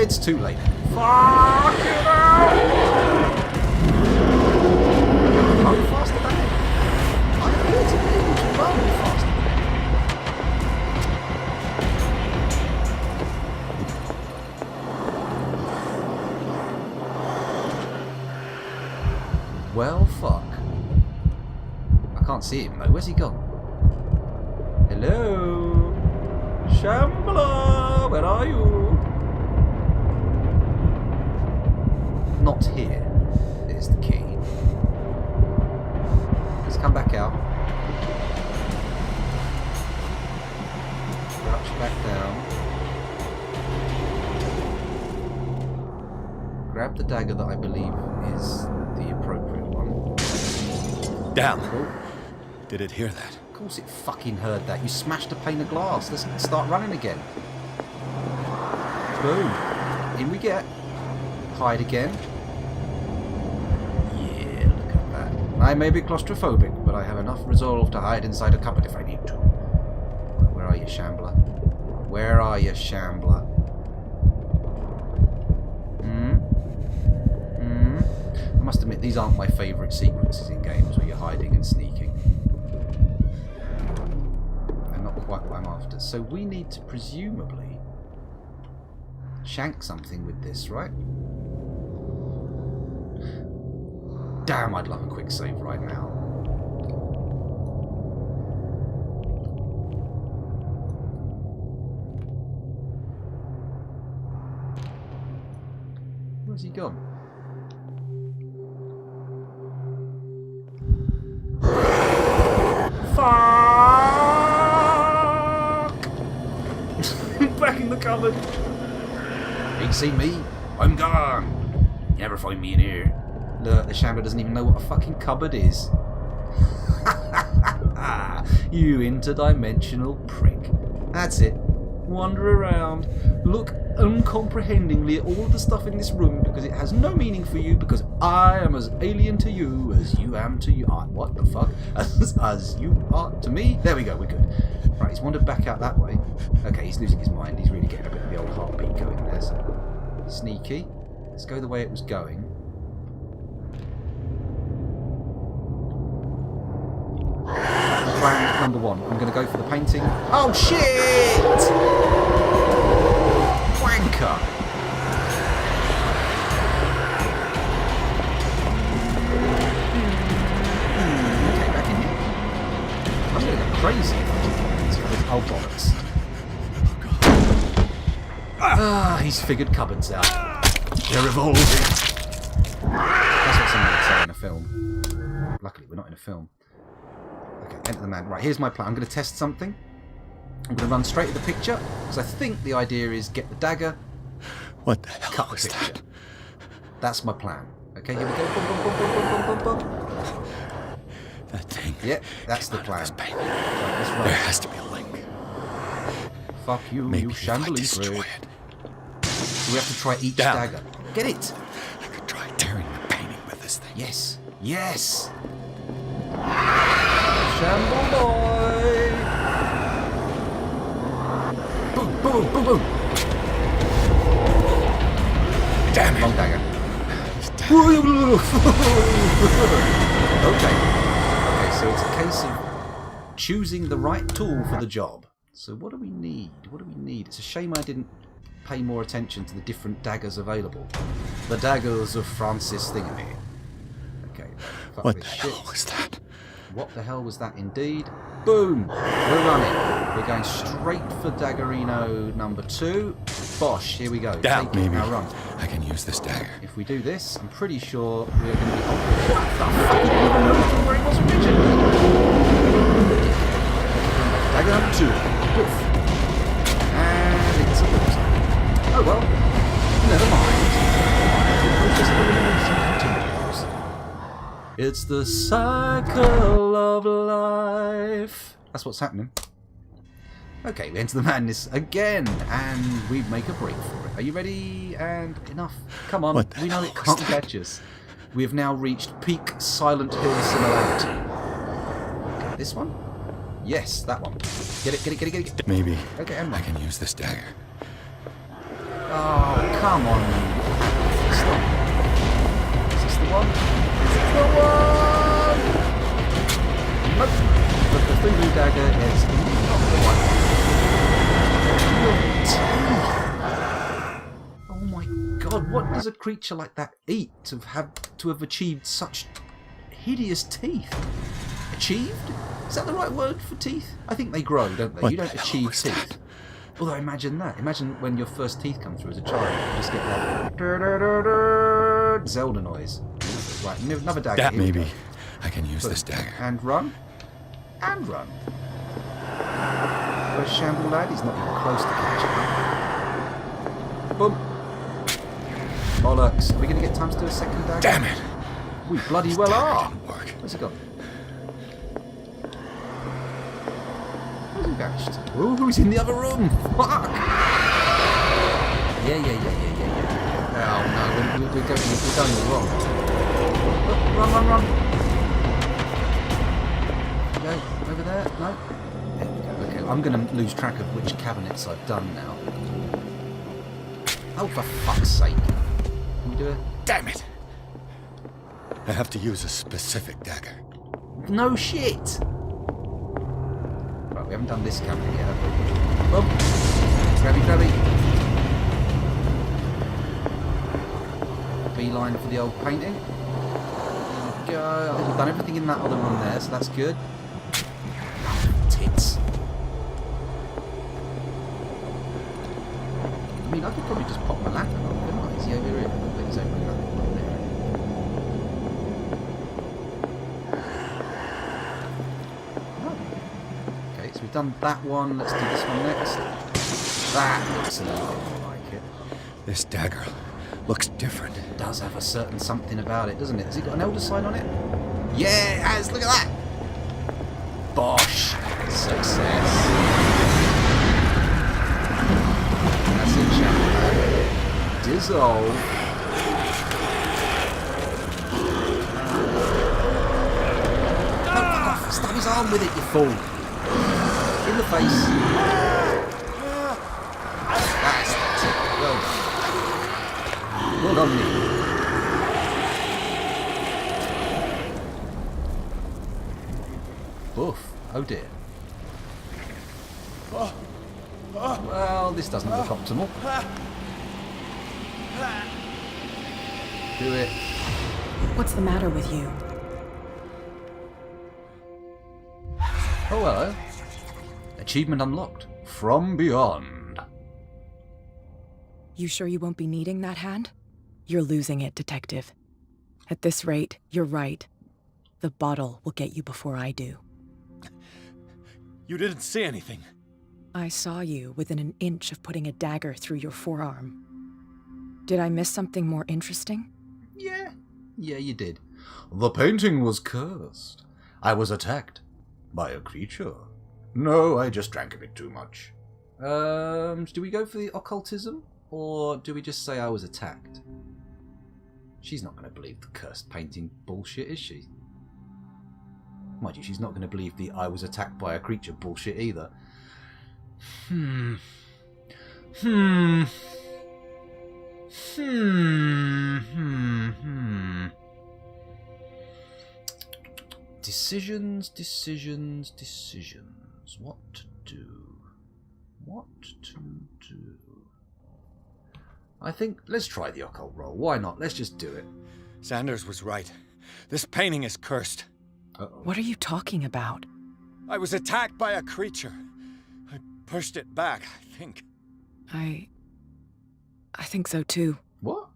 It's too late. Fuck you now! Run faster back. I'm here to be able to run faster. Well, fuck. I can't see him though. Where's he gone? Hello? Shambhala, where are you? Not here. There's the key. Let's come back out. Crouch back down. Grab the dagger that I believe is the appropriate one. Damn. Oh. Did it hear that? Of course it fucking heard that. You smashed a pane of glass. Let's start running again. Boom. In we get. Hide again. Yeah, look at that. I may be claustrophobic, but I have enough resolve to hide inside a cupboard if I need to. Where are you, Shambler? Where are you, Shambler? I must admit, these aren't my favourite sequences in games where you're hiding and sneaking. They're not quite what I'm after. So we need to presumably shank something with this, right? Damn, I'd love a quick save right now. Where's he gone? Fuck! Back in the cupboard. Ain't seen me. I'm gone. You never find me in here. Look, the Shambler doesn't even know what a fucking cupboard is. You interdimensional prick. That's it. Wander around. Look uncomprehendingly at all of the stuff in this room because it has no meaning for you because I am as alien to you as you am to you. What the fuck? As you are to me? There we go, we're good. Right, he's wandered back out that way. Okay, he's losing his mind. He's really getting a bit of the old heartbeat going there. So. Sneaky. Let's go the way it was going. Plan number one. I'm going to go for the painting. Oh shit! Wanker! Okay, back in here. I'm going to go crazy if I keep getting into it. Oh bollocks. He's figured cupboards out. They're revolving. That's what someone would say in a film. Luckily, we're not in a film. Okay, enter the man. Right, here's my plan. I'm going to test something. I'm going to run straight at the picture, because I think the idea is get the dagger, What the hell cut was the picture. that? That's my plan. Okay, here we go. Boom, boom, boom, boom, boom, boom, boom, boom. That thing. Yep, that's the came out of plan. this painting. Right, let's There run. has to be a link. Fuck you, Maybe you if I shambling destroy prick. it, We have to try each Down. dagger. Get it? I could try tearing the painting with this thing. Yes. Yes. Shamble boy. Boom, boom, boom, boom. Damn it. Long dagger. Okay. Okay, so it's a case of choosing the right tool for the job. So what do we need? What do we need? It's a shame I didn't pay more attention to the different daggers available. The daggers of Francis Thingamy. Okay. Fuck What this the shit. hell was that? What the hell was that indeed? Boom! We're running. We're going straight for Daggerino number 2. Bosh, here we go. Down, Take it, maybe. now run. I can use this dagger. If we do this, I'm pretty sure we're going to be... What the fuck? You didn't even notice where it was originally. Dagger number 2. Poof. And it's a loser. Oh well. You never It's the cycle of life. That's what's happening. Okay, we enter the madness again, and we make a break for it. Are you ready? And enough. Come on, we know it can't catch us. We have now reached peak Silent Hill similarity. Okay, this one? Yes, that one. Get it, get it, get it, get it. Maybe Okay, and I can use this dagger. Oh, come on. Stop. Is this the one? Is this the one? Nope. The Cthulhu dagger is not the one. Oh my god, what does a creature like that eat to have achieved such hideous teeth? Achieved? Is that the right word for teeth? I think they grow, don't they? What You don't the hell achieve was teeth. that? Although imagine that. Imagine when your first teeth come through as a child. You just get that Zelda noise. Right, another dagger. That Here we maybe go. I can use this dagger. And run. And run. Where's Shamble Lad? He's not even close to catching up. Boom. Bollocks. Are we going to get time to do a second dagger? Damn it! We bloody well are. Didn't work. Where's he gone? Where's he vanished? Ooh, who's in the other room? Fuck! Yeah. Oh no, we're going all wrong. Oh, run. Go, over there. No. There we go. Okay, I'm going to lose track of which cabinets I've done now. Oh, for fuck's sake. Can we do it? Damn it! I have to use a specific dagger. No shit! Right, we haven't done this cabinet yet, have we? Boom! Grabby. Beeline for the old painting. There we go. I think we've done everything in that other room there, so that's good. Tits. I mean, I could probably just pop my lantern on, couldn't I? Is he over here? But he's over there. Okay, so we've done that one. Let's do this one next. That looks a little bit more like it. This dagger looks different. It does have a certain something about it, doesn't it? Has it got an elder sign on it? Yeah, it has. Look at that. Bosh. Success. That's it, champion. Dissolve. No, fuck off. Stab his arm with it, you fool. In the face. That's it. Well done. Well done, me. Boof. Oh dear. Well, this doesn't look optimal. Do it. What's the matter with you? Oh, hello. Achievement unlocked. From beyond. You sure you won't be needing that hand? You're losing it, Detective. At this rate, you're right. The bottle will get you before I do. You didn't see anything. I saw you within an inch of putting a dagger through your forearm. Did I miss something more interesting? Yeah, you did. The painting was cursed. I was attacked by a creature. No, I just drank a bit too much. Do we go for the occultism? Or do we just say I was attacked? She's not going to believe the cursed painting bullshit, is she? Mind you, she's not going to believe the I was attacked by a creature bullshit either. Decisions. What to do? I think, let's try the occult roll. Why not? Let's just do it. Sanders was right. This painting is cursed. Uh-oh. What are you talking about? I was attacked by a creature. I pushed it back, I think. I think so too. What?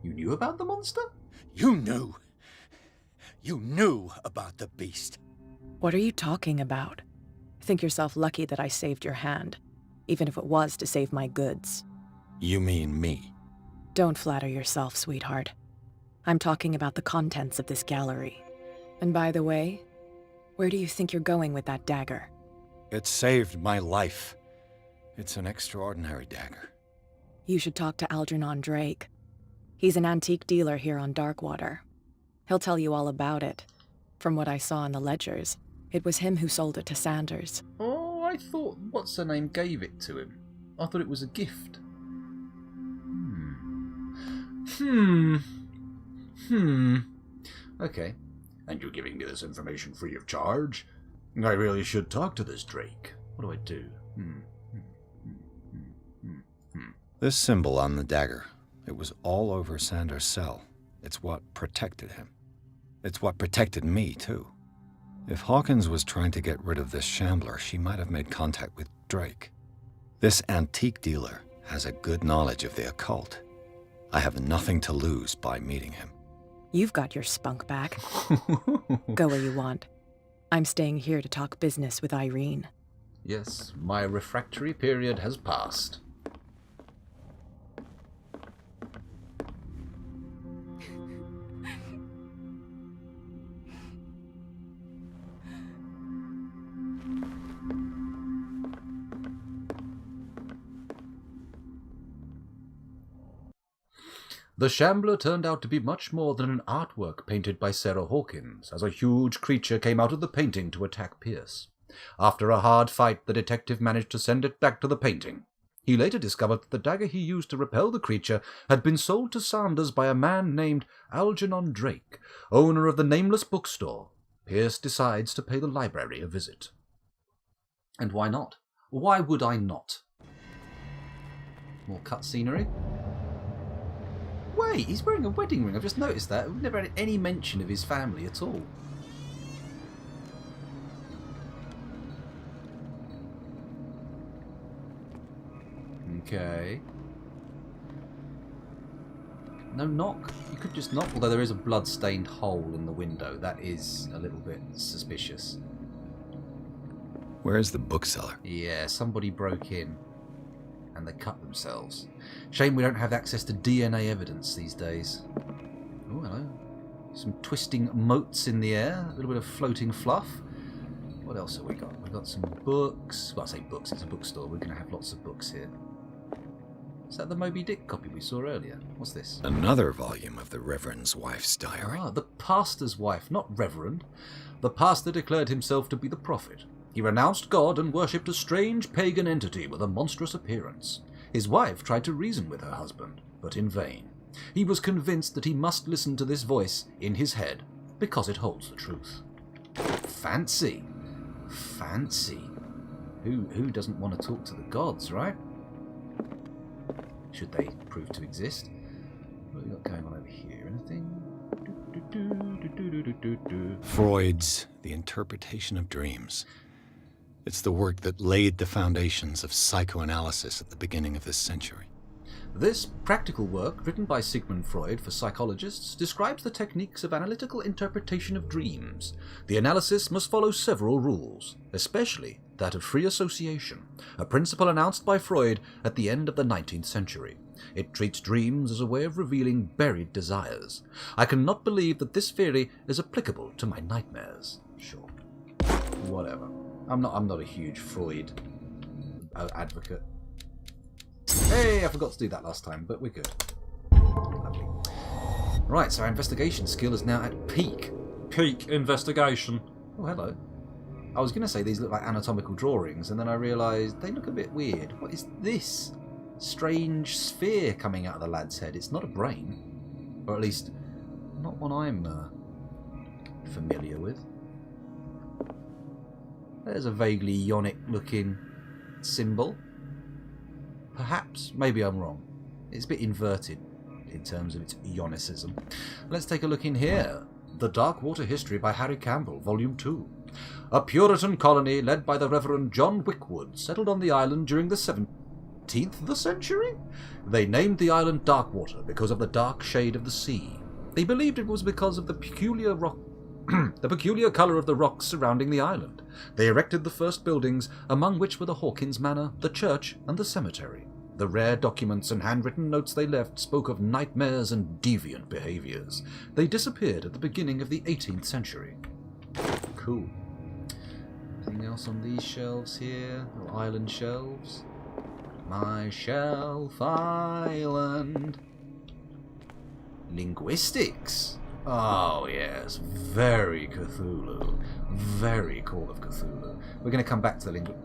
You knew about the monster? You knew. You knew about the beast. What are you talking about? Think yourself lucky that I saved your hand, even if it was to save my goods. You mean me? Don't flatter yourself, sweetheart. I'm talking about the contents of this gallery. And by the way, where do you think you're going with that dagger? It saved my life. It's an extraordinary dagger. You should talk to Algernon Drake. He's an antique dealer here on Darkwater. He'll tell you all about it. From what I saw in the ledgers, it was him who sold it to Sanders. Oh, I thought what's-her-name gave it to him. I thought it was a gift. Okay. And you're giving me this information free of charge? I really should talk to this Drake. What do I do? This symbol on the dagger, it was all over Sanders' cell. It's what protected him. It's what protected me, too. If Hawkins was trying to get rid of this shambler, she might have made contact with Drake. This antique dealer has a good knowledge of the occult. I have nothing to lose by meeting him. You've got your spunk back. Go where you want. I'm staying here to talk business with Irene. Yes, my refractory period has passed. The Shambler turned out to be much more than an artwork painted by Sarah Hawkins, as a huge creature came out of the painting to attack Pierce. After a hard fight, the detective managed to send it back to the painting. He later discovered that the dagger he used to repel the creature had been sold to Sanders by a man named Algernon Drake, owner of the nameless bookstore. Pierce decides to pay the library a visit. And why not? Why would I not? More cutscenery? Wait, he's wearing a wedding ring. I've just noticed that. We've never had any mention of his family at all. Okay. No knock. You could just knock, although there is a blood-stained hole in the window. That is a little bit suspicious. Where's the bookseller? Yeah, somebody broke in. And they cut themselves. Shame we don't have access to DNA evidence these days. Oh, hello. Some twisting motes in the air. A little bit of floating fluff. What else have we got? We've got some books. Well, I say books, it's a bookstore. We're going to have lots of books here. Is that the Moby Dick copy we saw earlier? What's this? Another volume of the Reverend's wife's diary. Ah, the pastor's wife, not Reverend. The pastor declared himself to be the prophet. He renounced God and worshipped a strange pagan entity with a monstrous appearance. His wife tried to reason with her husband, but in vain. He was convinced that he must listen to this voice in his head, because it holds the truth. Fancy. Fancy. Who doesn't want to talk to the gods, right? Should they prove to exist? What have we got going on over here? Anything? Freud's The Interpretation of Dreams. It's the work that laid the foundations of psychoanalysis at the beginning of this century. This practical work, written by Sigmund Freud for psychologists, describes the techniques of analytical interpretation of dreams. The analysis must follow several rules, especially that of free association, a principle announced by Freud at the end of the 19th century. It treats dreams as a way of revealing buried desires. I cannot believe that this theory is applicable to my nightmares. Sure. Whatever. I'm not a huge Freud advocate. Hey, I forgot to do that last time, but we're good. Lovely. Right, so our investigation skill is now at peak. Peak investigation. Oh, hello. I was going to say these look like anatomical drawings, and then I realised they look a bit weird. What is this strange sphere coming out of the lad's head? It's not a brain. Or at least, not one I'm familiar with. There's a vaguely Ionic-looking symbol. Perhaps. Maybe I'm wrong. It's a bit inverted in terms of its Ionicism. Let's take a look in here. The Darkwater History by Harry Campbell, Volume 2. A Puritan colony led by the Reverend John Wickwood settled on the island during the 17th century? They named the island Darkwater because of the dark shade of the sea. They believed it was because of the peculiar colour of the rocks surrounding the island. They erected the first buildings, among which were the Hawkins Manor, the church, and the cemetery. The rare documents and handwritten notes they left spoke of nightmares and deviant behaviors. They disappeared at the beginning of the 18th century. Cool. Anything else on these shelves here? Or island shelves? My shelf island. Linguistics. Oh yes, very Cthulhu. Very Call of Cthulhu. We're going to come back to the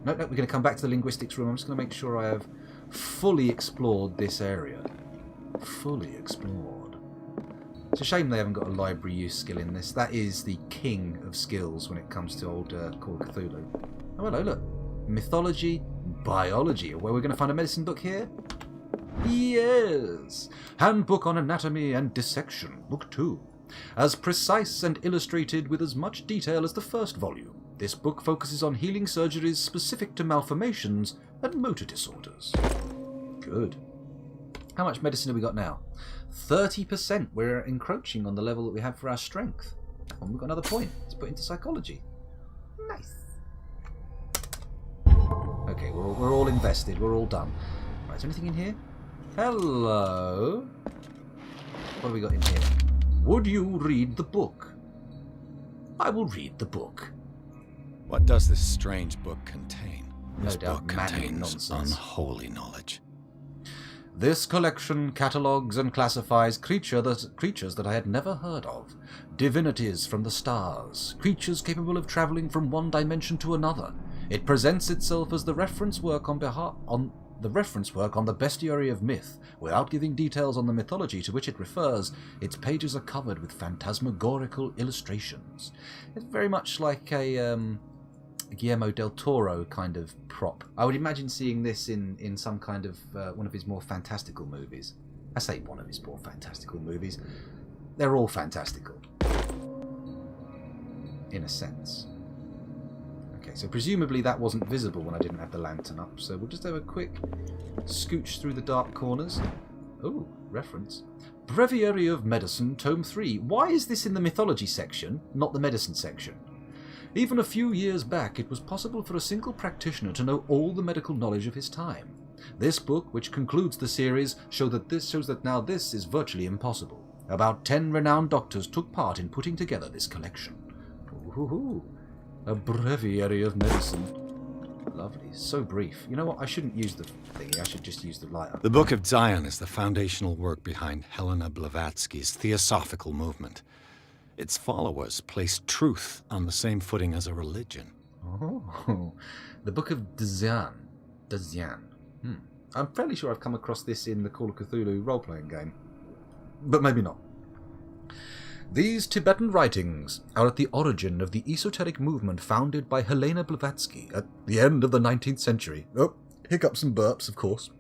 we're going to come back to the linguistics room. I'm just going to make sure I have fully explored this area. Fully explored. It's a shame they haven't got a library use skill in this. That is the king of skills when it comes to old Call of Cthulhu. Oh, hello, look. Mythology, biology. Where we're going to find a medicine book here? Yes. Handbook on Anatomy and Dissection, Book 2. As precise and illustrated with as much detail as the first volume. This book focuses on healing surgeries specific to malformations and motor disorders. Good. How much medicine have we got now? 30%. We're encroaching on the level that we have for our strength. And we've got another point. Let's put into psychology. Nice. Okay, we're all invested. We're all done. Right, is there anything in here? Hello. What have we got in here? Would you read the book? I will read the book. What does this strange book contain? This No doubt book maddening contains nonsense. unholy knowledge. This collection catalogues and classifies creatures that I had never heard of, divinities from the stars, creatures capable of travelling from one dimension to another. It presents itself as the reference work on the bestiary of myth, without giving details on the mythology to which it refers. Its pages are covered with phantasmagorical illustrations. It's very much like a Guillermo del Toro kind of prop. I would imagine seeing this in some kind of one of his more fantastical movies. I say one of his more fantastical movies. They're all fantastical. In a sense. Okay, so presumably that wasn't visible when I didn't have the lantern up, so we'll just have a quick scooch through the dark corners. Oh, reference. Breviary of Medicine, Tome 3. Why is this in the mythology section, not the medicine section? Even a few years back, it was possible for a single practitioner to know all the medical knowledge of his time. This book, which concludes the series, shows that now this is virtually impossible. About 10 renowned doctors took part in putting together this collection. Ooh, a breviary of medicine. Lovely. So brief. You know what? I shouldn't use the thingy. I should just use the lighter. The Book of Zion is the foundational work behind Helena Blavatsky's Theosophical movement. Its followers place truth on the same footing as a religion. Oh, the Book of Zion. I'm fairly sure I've come across this in the Call of Cthulhu role-playing game. But maybe not. These Tibetan writings are at the origin of the esoteric movement founded by Helena Blavatsky at the end of the 19th century. Oh, hiccups and burps, of course.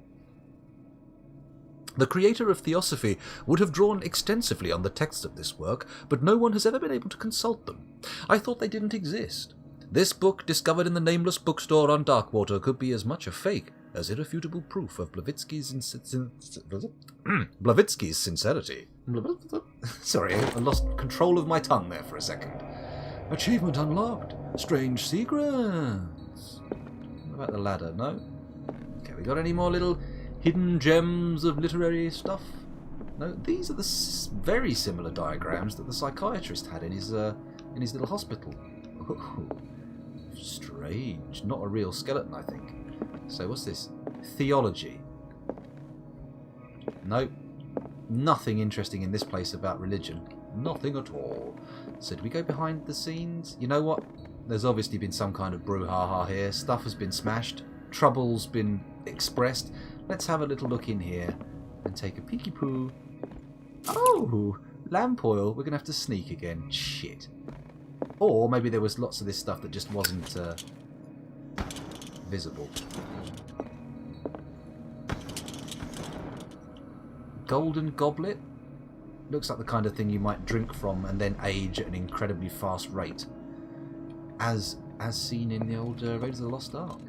The creator of Theosophy would have drawn extensively on the texts of this work, but no one has ever been able to consult them. I thought they didn't exist. This book, discovered in the nameless bookstore on Darkwater, could be as much a fake as irrefutable proof of Blavatsky's sincerity. Sorry, I lost control of my tongue there for a second. Achievement unlocked. Strange secrets. What about the ladder? No? Okay, we got any more little hidden gems of literary stuff? No? These are the very similar diagrams that the psychiatrist had in his little hospital. Oh, strange. Not a real skeleton, I think. So what's this? Theology. Nope. Nothing interesting in this place about religion. Nothing at all. So do we go behind the scenes? You know what? There's obviously been some kind of brouhaha here. Stuff has been smashed. Trouble's been expressed. Let's have a little look in here and take a peeky poo. Oh! Lamp oil. We're going to have to sneak again. Shit. Or maybe there was lots of this stuff that just wasn't visible. Golden goblet? Looks like the kind of thing you might drink from and then age at an incredibly fast rate. As seen in the old Raiders of the Lost Ark.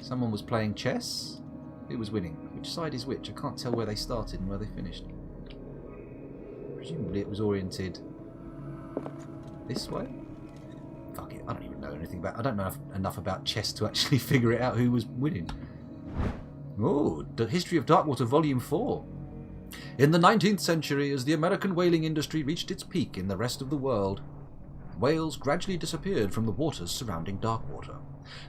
Someone was playing chess. Who was winning? Which side is which? I can't tell where they started and where they finished. Presumably it was oriented this way? Fuck it, I don't even know anything about... I don't know enough about chess to actually figure it out who was winning. Oh, The History of Darkwater Volume 4. In the 19th century, as the American whaling industry reached its peak in the rest of the world, whales gradually disappeared from the waters surrounding Darkwater.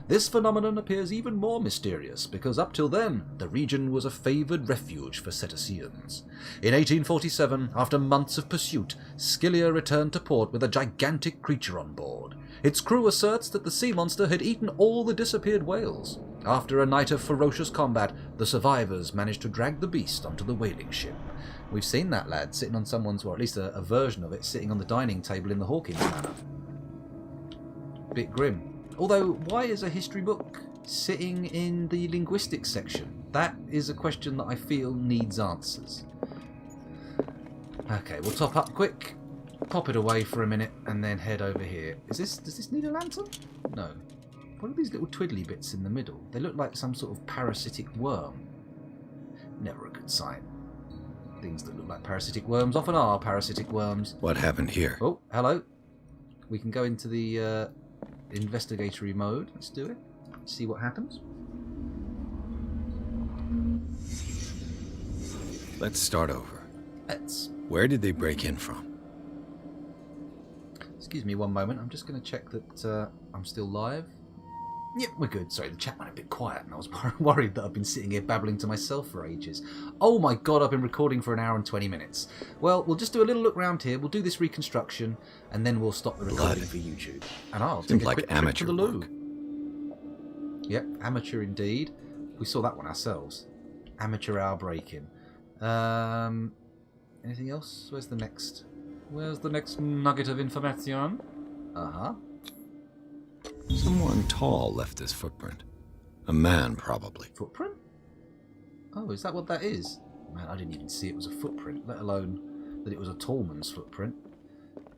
This phenomenon appears even more mysterious because up till then, the region was a favoured refuge for cetaceans. In 1847, after months of pursuit, Scylla returned to port with a gigantic creature on board. Its crew asserts that the sea monster had eaten all the disappeared whales. After a night of ferocious combat, the survivors managed to drag the beast onto the whaling ship. We've seen that lad sitting on someone's, or at least a version of it, sitting on the dining table in the Hawkins Manor. Bit grim. Although, why is a history book sitting in the linguistics section? That is a question that I feel needs answers. Okay, we'll top up quick, pop it away for a minute, and then head over here. Does this need a lantern? No. What are these little twiddly bits in the middle? They look like some sort of parasitic worm. Never a good sign. Things that look like parasitic worms often are parasitic worms. What happened here? Oh, hello. We can go into the investigatory mode. Let's do it. See what happens. Let's start over. Let's. Where did they break in from? Excuse me one moment. I'm just going to check that I'm still live. Yep, we're good. Sorry, the chat went a bit quiet and I was worried that I've been sitting here babbling to myself for ages. Oh my god, I've been recording for 1 hour and 20 minutes. Well, we'll just do a little look round here. We'll do this reconstruction and then we'll stop the recording for YouTube. And I'll take a quick trip to the loo. Yep, amateur indeed. We saw that one ourselves. Amateur hour break-in. Anything else? Where's the next nugget of information? Uh-huh. Someone tall left this footprint. A man, probably. Footprint? Oh, is that what that is? Man, I didn't even see it was a footprint, let alone that it was a tall man's footprint.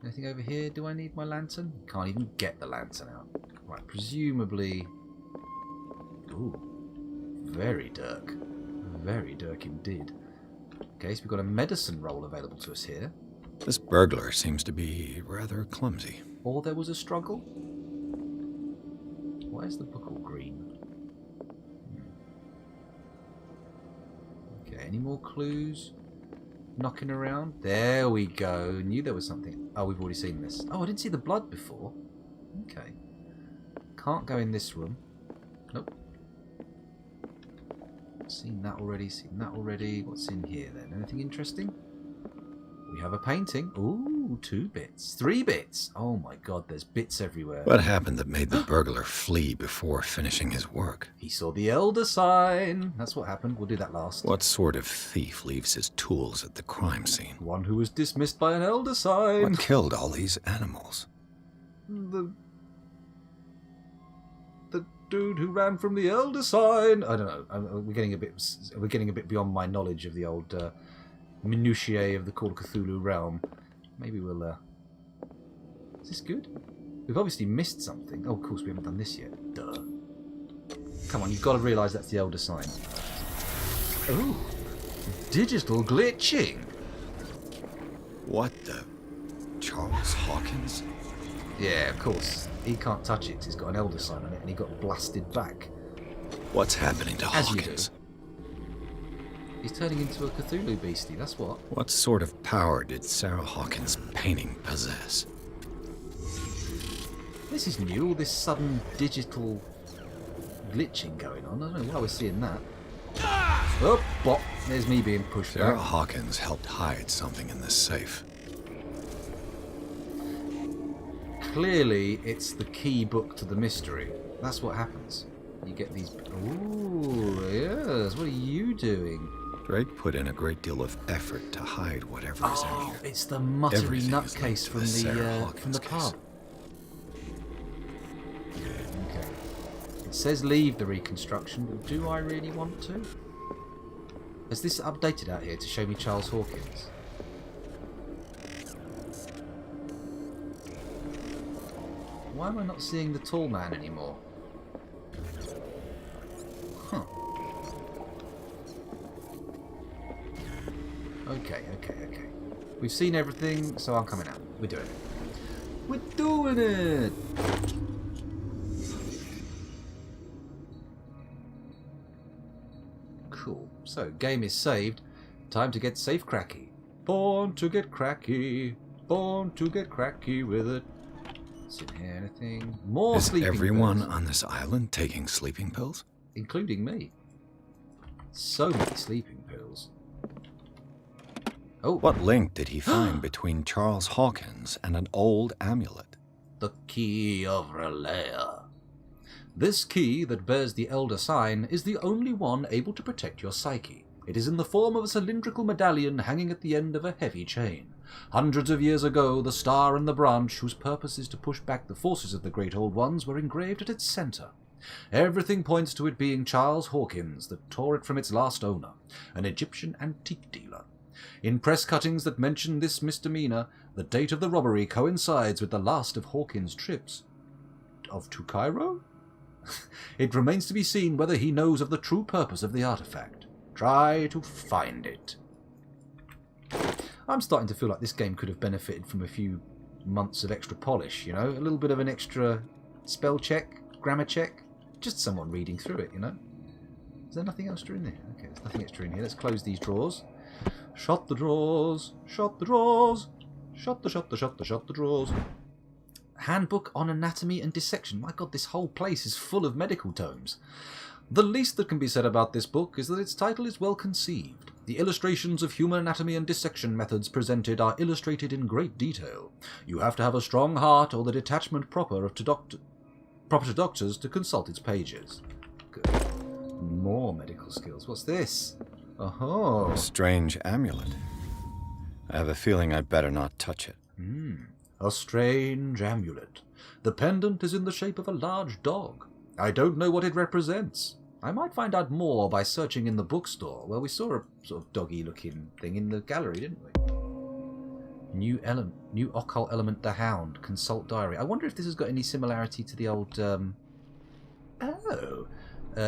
Anything over here? Do I need my lantern? Can't even get the lantern out. Right, presumably... Ooh. Very dark. Very dark indeed. Okay, so we've got a medicine roll available to us here. This burglar seems to be rather clumsy. Or there was a struggle? Why is the book all green? Okay, any more clues? Knocking around? There we go. Knew there was something. Oh, we've already seen this. Oh, I didn't see the blood before. Okay. Can't go in this room. Nope. Seen that already, seen that already. What's in here then? Anything interesting? We have a painting. Ooh, 2 bits. 3 bits. Oh my god, there's bits everywhere. What happened that made the burglar flee before finishing his work? He saw the Elder Sign. That's what happened. We'll do that last. What sort of thief leaves his tools at the crime scene? One who was dismissed by an Elder Sign. What killed all these animals? The dude who ran from the Elder Sign. I don't know. We're getting a bit beyond my knowledge of the old minutiae of the Call of Cthulhu realm. Maybe we'll... Is this good? We've obviously missed something. Oh, of course, we haven't done this yet. Duh. Come on, you've got to realise that's the Elder Sign. Ooh. Digital glitching. What the... Charles Hawkins? Yeah, of course. He can't touch it. He's got an Elder Sign on it, and he got blasted back. What's happening to As Hawkins? You do. He's turning into a Cthulhu beastie, that's what. What sort of power did Sarah Hawkins' painting possess? This is new, all this sudden digital glitching going on. I don't know why we're seeing that. Oh, bop. There's me being pushed Sarah back. Hawkins helped hide something in this safe. Clearly, it's the key book to the mystery. That's what happens. You get these... Ooh, yes. What are you doing? Drake put in a great deal of effort to hide whatever is in here. It's the muttery Everything is linked nutcase to from the Sarah the Hawkins pub. case. Okay. It says leave the reconstruction, but do I really want to? Has this updated out here to show me Charles Hawkins? Why am I not seeing the tall man anymore? Huh. Okay. We've seen everything, so I'm coming out. We're doing it. We're doing it! So, game is saved. Time to get safe cracky. Born to get cracky. Born to get cracky with it. Is in here anything? More Is sleeping everyone pills. on this island taking sleeping pills? Including me. So many sleeping pills. Oh, What link did he find between Charles Hawkins and an old amulet? the key of Relaya. This key that bears the Elder Sign is the only one able to protect your psyche. It is in the form of a cylindrical medallion hanging at the end of a heavy chain. Hundreds of years ago, the star and the branch, whose purpose is to push back the forces of the Great Old Ones, were engraved at its centre. Everything points to it being Charles Hawkins that tore it from its last owner, an Egyptian antique dealer. In press cuttings that mention this misdemeanor, the date of the robbery coincides with the last of Hawkins' trips. To Cairo? It remains to be seen whether he knows of the true purpose of the artifact. Try to find it. I'm starting to feel like this game could have benefited from a few months of extra polish, you know? A little bit of an extra spell check, grammar check. Just someone reading through it, you know? Is there nothing extra in there? Okay, there's nothing extra in here. Let's close these drawers. Shut the drawers. Shut the drawers. Shut the drawers. Handbook on Anatomy and Dissection. My God, this whole place is full of medical tomes. The least that can be said about this book is that its title is well conceived. The illustrations of human anatomy and dissection methods presented are illustrated in great detail. You have to have a strong heart or the detachment proper to doctors to consult its pages. Good. More medical skills. What's this? Oh. A strange amulet. I have a feeling I'd better not touch it. A strange amulet. The pendant is in the shape of a large dog. I don't know what it represents. I might find out more by searching in the bookstore, where we saw a sort of doggy-looking thing in the gallery, didn't we? New occult element, the Hound. Consult diary. I wonder if this has got any similarity to the old,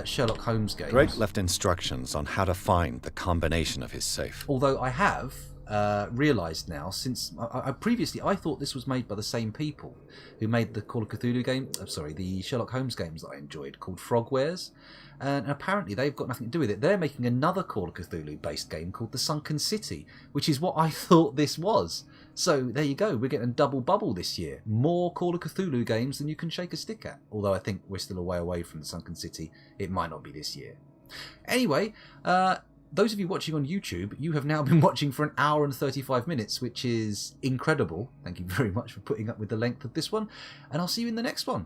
Sherlock Holmes games. Drake left instructions on how to find the combination of his safe. Although I have realised now, since previously I thought this was made by the same people who made the Call of Cthulhu game, the Sherlock Holmes games that I enjoyed, called Frogwares, and apparently they've got nothing to do with it. They're making another Call of Cthulhu based game called The Sunken City, which is what I thought this was. So there you go, we're getting a double bubble this year. More Call of Cthulhu games than you can shake a stick at. Although I think we're still a way away from The Sunken City. It might not be this year. Anyway, those of you watching on YouTube, you have now been watching for 1 hour and 35 minutes, which is incredible. Thank you very much for putting up with the length of this one, and I'll see you in the next one.